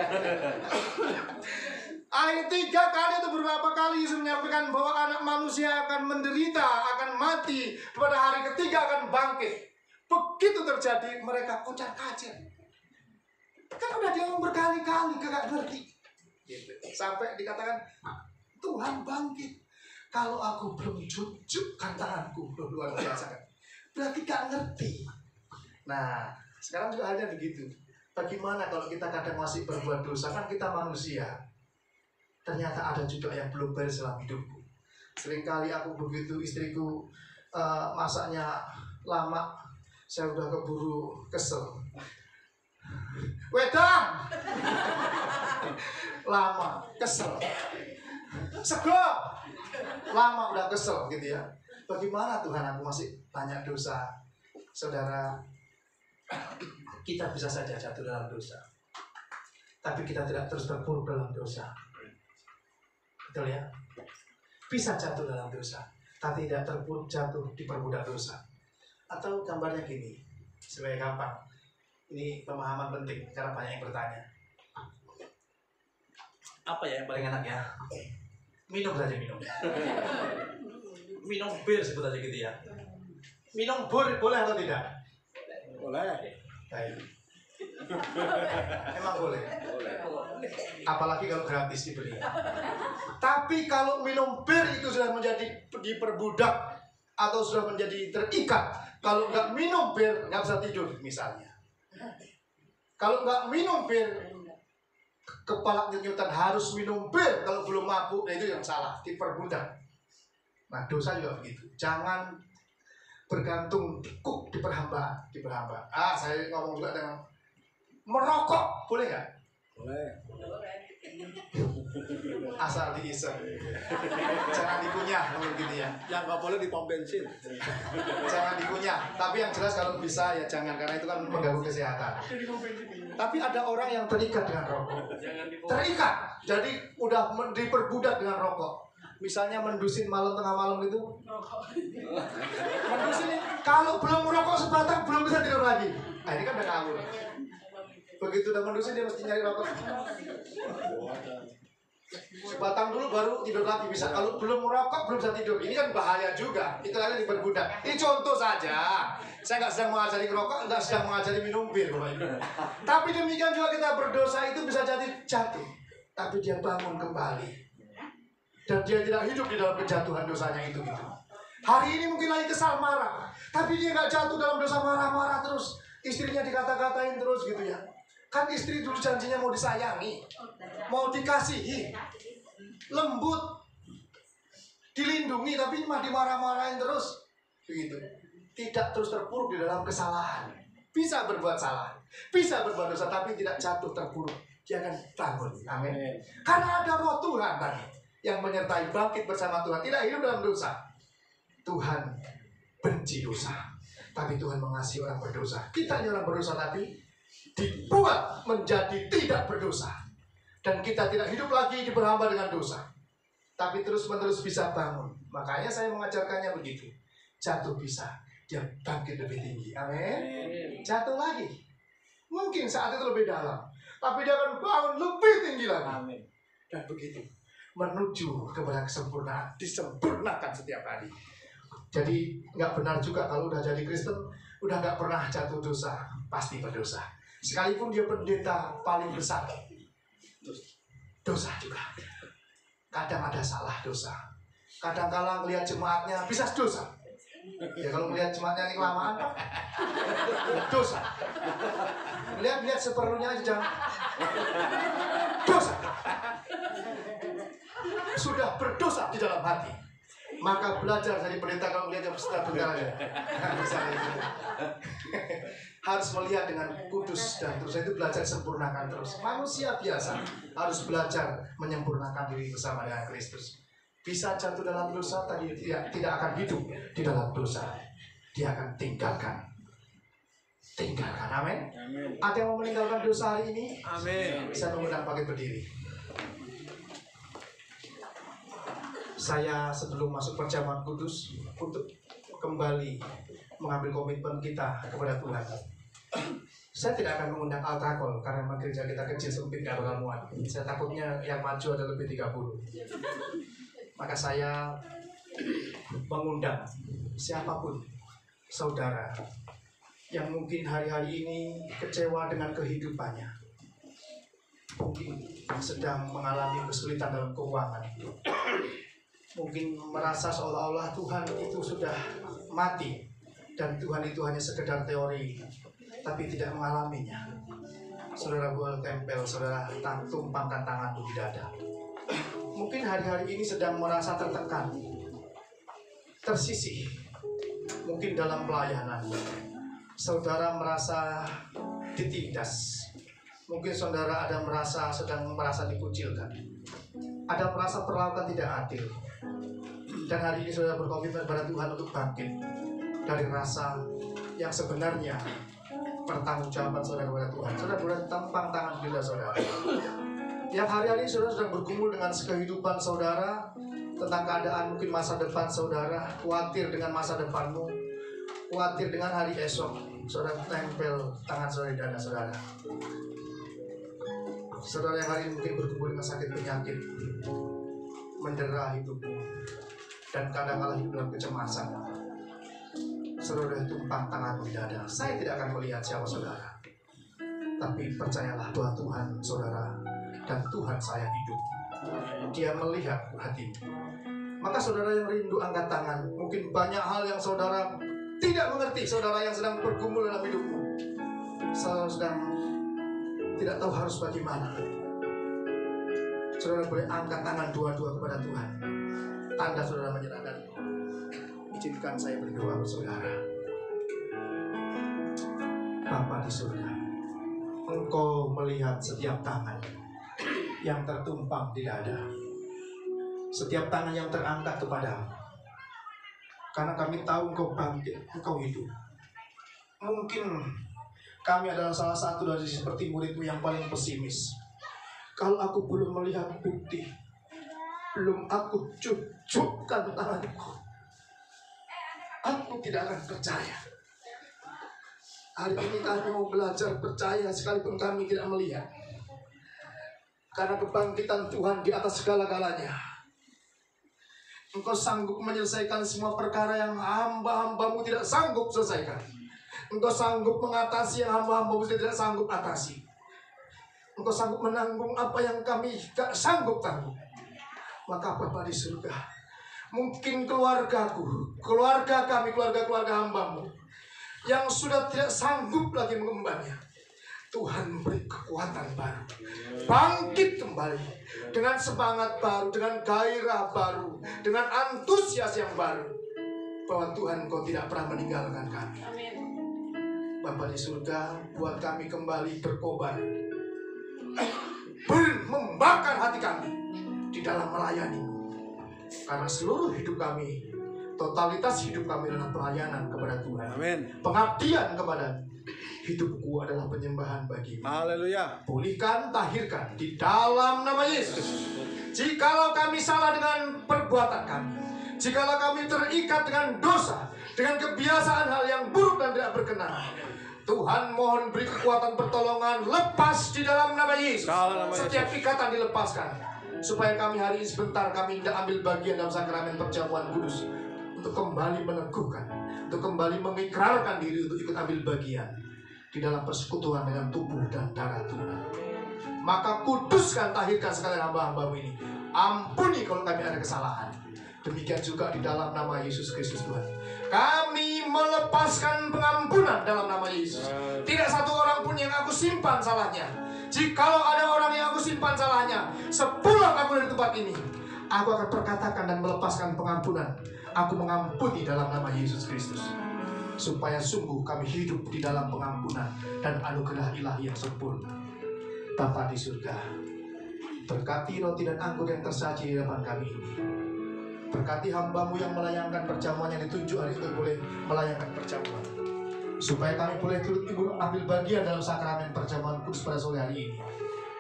Ayat 3 kali atau beberapa kali Yesus menyampaikan bahwa anak manusia akan menderita, akan mati, pada hari ketiga akan bangkit. Begitu terjadi mereka kocar-kacir. Kan udah diomong berkali-kali, gak ngerti. Gitu. Sampai dikatakan Tuhan bangkit. Kalau aku belum jujurkan tanganku, luar biasa kan? Berarti gak ngerti. Nah, sekarang juga halnya begitu. Bagaimana kalau kita kadang masih berbuat dosa? Kan kita manusia. Ternyata ada juga yang belum beres dalam hidupku. Seringkali aku begitu, istriku masaknya lama, saya udah keburu kesel. Wedang lama kesel, sego lama udah kesel gitu ya. Bagaimana Tuhan, aku masih banyak dosa. Saudara, kita bisa saja jatuh dalam dosa, tapi kita tidak terus terpuruk dalam dosa. Betul ya? Bisa jatuh dalam dosa, tapi tidak terpuruk jatuh di perbudak dosa. Atau gambarnya gini, sebagai gampang. Ini pemahaman penting karena banyak yang bertanya. Apa ya yang paling enak ya? Minum saja, minum. Minum bir sebut aja gitu ya. Minum bir boleh atau tidak? Boleh. Baik. Emang boleh? Apalagi kalau gratis diberi. Tapi kalau minum bir itu sudah menjadi diperbudak atau sudah menjadi terikat. Kalau nggak minum bir nggak bisa tidur misalnya. Kalau nggak minum bir, kepala nyutan harus minum bir. Kalau belum mabuk, nah itu yang salah, diperbudak. Nah dosa juga begitu. Jangan bergantung tekuk di perhambaan. Saya ngomong juga dengan Merokok boleh nggak? Boleh. Asal diisep. Jangan dikunyah kalau gitu ya. Yang nggak boleh di pom bensin. Jangan dikunyah. Tapi yang jelas kalau bisa ya jangan, karena itu kan mengganggu kesehatan. Tapi ada orang yang terikat dengan rokok. Terikat. Jadi udah diperbudak dengan rokok. Misalnya mendusin malam tengah malam gitu. Mendusin kalau belum merokok sebatang belum bisa tidur lagi. Nah ini kan udah ngawur. Begitu udah mendusin dia mesti nyari rokok. Sebatang dulu baru tidur lagi bisa. Kalau belum merokok belum bisa tidur. Ini kan bahaya juga. Itu aja diperbudak. Ini contoh saja. Saya nggak sedang mengajari rokok, nggak sedang mengajari minum bir, Bapak Ibu. Tapi demikian juga kita berdosa itu bisa jadi jatuh, tapi dia bangun kembali. Dan dia tidak hidup di dalam kejatuhan dosanya itu gitu. Hari ini mungkin lagi kesal marah, tapi dia nggak jatuh dalam dosa marah-marah terus. Istrinya dikata-katain terus gitu ya. Kan istri dulu janjinya mau disayangi, mau dikasihi, lembut, dilindungi, tapi mah dimarah-marahin terus begitu. Tidak terus terpuruk di dalam kesalahan. Bisa berbuat salah, bisa berbuat dosa, tapi tidak jatuh terpuruk. Dia akan bangun. Amin. Karena ada roh Tuhan tadi yang menyertai, bangkit bersama Tuhan, tidak hidup dalam dosa. Tuhan benci dosa, tapi Tuhan mengasihi orang berdosa. Kita ini orang berdosa, tapi dibuat menjadi tidak berdosa. Dan kita tidak hidup lagi diperhamba dengan dosa, tapi terus-menerus bisa bangun. Makanya saya mengajarkannya begitu. Jatuh bisa, dia bangkit lebih tinggi. Amin. Jatuh lagi, mungkin saat itu lebih dalam, tapi dia akan bangun lebih tinggi lagi. Amin. Dan begitu menuju kepada kesempurnaan, disempurnakan setiap hari. Jadi nggak benar juga kalau udah jadi Kristen udah nggak pernah jatuh dosa, pasti berdosa. Sekalipun dia pendeta paling besar, dosa juga. Kadang ada salah dosa. Kadang-kala ngelihat jemaatnya bisa dosa. Ya kalau melihat jemaatnya ini kelamaan, dosa. Lihat seperlunya aja, dosa. Sudah berdosa di dalam hati, maka belajar dari pendeta kalau melihat yang sebentar aja. Harus melihat dengan kudus dan terus itu belajar sempurnakan terus. Manusia biasa harus belajar menyempurnakan diri bersama dengan Kristus. Bisa jatuh dalam dosa tadi tidak akan hidup di dalam dosa. Dia akan tinggalkan. Amin. Ada yang mau meninggalkan dosa hari ini? Amin. Saya mengundang bangkit berdiri. Saya sebelum masuk perjamuan kudus untuk kembali mengambil komitmen kita kepada Tuhan. Saya tidak akan mengundang altar call karena memang gereja kita kecil sempit gak bakal muat. Saya takutnya yang maju ada lebih 30. Maka saya mengundang siapapun saudara yang mungkin hari-hari ini kecewa dengan kehidupannya, mungkin sedang mengalami kesulitan dalam keuangan, mungkin merasa seolah-olah Tuhan itu sudah mati dan Tuhan itu hanya sekedar teori tapi tidak mengalaminya. Saudara boleh tempel, saudara tumpangkan tangan di dada. Mungkin hari-hari ini sedang merasa tertekan, tersisih, mungkin dalam pelayanan. Saudara merasa ditindas, mungkin saudara sedang merasa dikucilkan, ada merasa perlakuan tidak adil. Dan hari ini saudara berkomitmen kepada Tuhan untuk bangkit dari rasa yang sebenarnya. Pertanggungjawaban saudara kepada Tuhan. Saudara boleh tampang tangan di dada saudara. Yang hari-hari saudara sedang bergumul dengan kehidupan saudara, tentang keadaan mungkin masa depan saudara, khawatir dengan masa depanmu, khawatir dengan hari esok. Saudara tempel tangan saudara di dada saudara. Saudara yang hari ini mungkin bergumul dengan sakit penyakit, mendera hidupmu, dan kadang-kala hidup dalam kecemasan. Saudara tumpang tangan di dada. Saya tidak akan melihat siapa saudara, tapi percayalah bahwa Tuhan saudara dan Tuhan saya hidup. Dia melihat hatimu. Maka saudara yang rindu angkat tangan. Mungkin banyak hal yang saudara tidak mengerti. Saudara yang sedang bergumul dalam hidupmu, saudara sedang tidak tahu harus bagaimana. Saudara boleh angkat tangan dua-dua kepada Tuhan. Tanda saudara menyerahkan. Izinkan saya berdoa saudara. Bapa di surga, Engkau melihat setiap tangan yang tertumpang di dada, setiap tangan yang terangkat kepadamu. Karena kami tahu Engkau bangkit, Engkau hidup. Mungkin kami adalah salah satu dari seperti muridmu yang paling pesimis. Kalau aku belum melihat bukti, belum aku cucukkan tanganku, aku tidak akan percaya. Hari ini kami mau belajar percaya sekalipun kami tidak melihat. Karena kebangkitan Tuhan di atas segala-galanya. Engkau sanggup menyelesaikan semua perkara yang hamba-hambamu tidak sanggup selesaikan. Engkau sanggup mengatasi yang hamba-hambamu tidak sanggup atasi. Engkau sanggup menanggung apa yang kami tidak sanggup tanggung. Maka Bapa di surga, mungkin keluargaku, keluarga kami, keluarga hambamu yang sudah tidak sanggup lagi mengembannya, Tuhan beri kekuatan baru, bangkit kembali dengan semangat baru, dengan gairah baru, dengan antusias yang baru, bahwa Tuhan Kau tidak pernah meninggalkan kami. Amin. Bapa di surga, buat kami kembali berkobar, membakar hati kami di dalam melayani-Mu. Karena seluruh hidup kami, totalitas hidup kami adalah pelayanan kepada Tuhan. Amin. Pengabdian kepada hidupku adalah penyembahan bagi-Mu. Haleluya. Pulihkan, tahirkan di dalam nama Yesus. Jikalau kami salah dengan perbuatan kami, jikalau kami terikat dengan dosa, dengan kebiasaan hal yang buruk dan tidak berkenan, Tuhan mohon beri kekuatan pertolongan, lepas di dalam nama Yesus. Setiap ikatan dilepaskan, supaya kami hari ini sebentar kami tidak ambil bagian dalam sakramen perjamuan kudus, untuk kembali meneguhkan, untuk kembali mengikrarkan diri untuk ikut ambil bagian di dalam persekutuan dengan tubuh dan darah Tuhan. Maka kuduskan, tahirkan sekalian hamba-hamba-Mu ini. Ampuni kalau kami ada kesalahan. Demikian juga di dalam nama Yesus Kristus Tuhan. Kami melepaskan pengampunan dalam nama Yesus. Tidak satu orang pun yang aku simpan salahnya. Jikalau ada orang yang aku simpan salahnya, sepulang aku dari tempat ini, aku akan perkatakan dan melepaskan pengampunan. Aku mengampuni dalam nama Yesus Kristus, supaya sungguh kami hidup di dalam pengampunan dan anugerah ilahi yang sempurna. Bapa di surga, berkati roti dan anggur yang tersaji di depan kami ini. Berkati hamba-Mu yang melayangkan perjamuan yang ditunjuk hari itu boleh melayangkan perjamuan, supaya kami boleh turut ambil bagian dalam sakramen perjamuan kudus pada sore hari ini.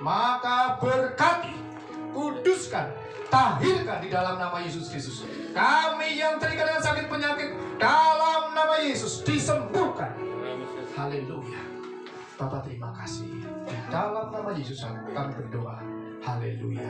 Maka berkati, kuduskan, tahirkan di dalam nama Yesus Kristus. Kami yang terikat dengan sakit penyakit, dalam nama Yesus disembuhkan. Haleluya. Bapak terima kasih. Dalam nama Yesus kami berdoa. Haleluya.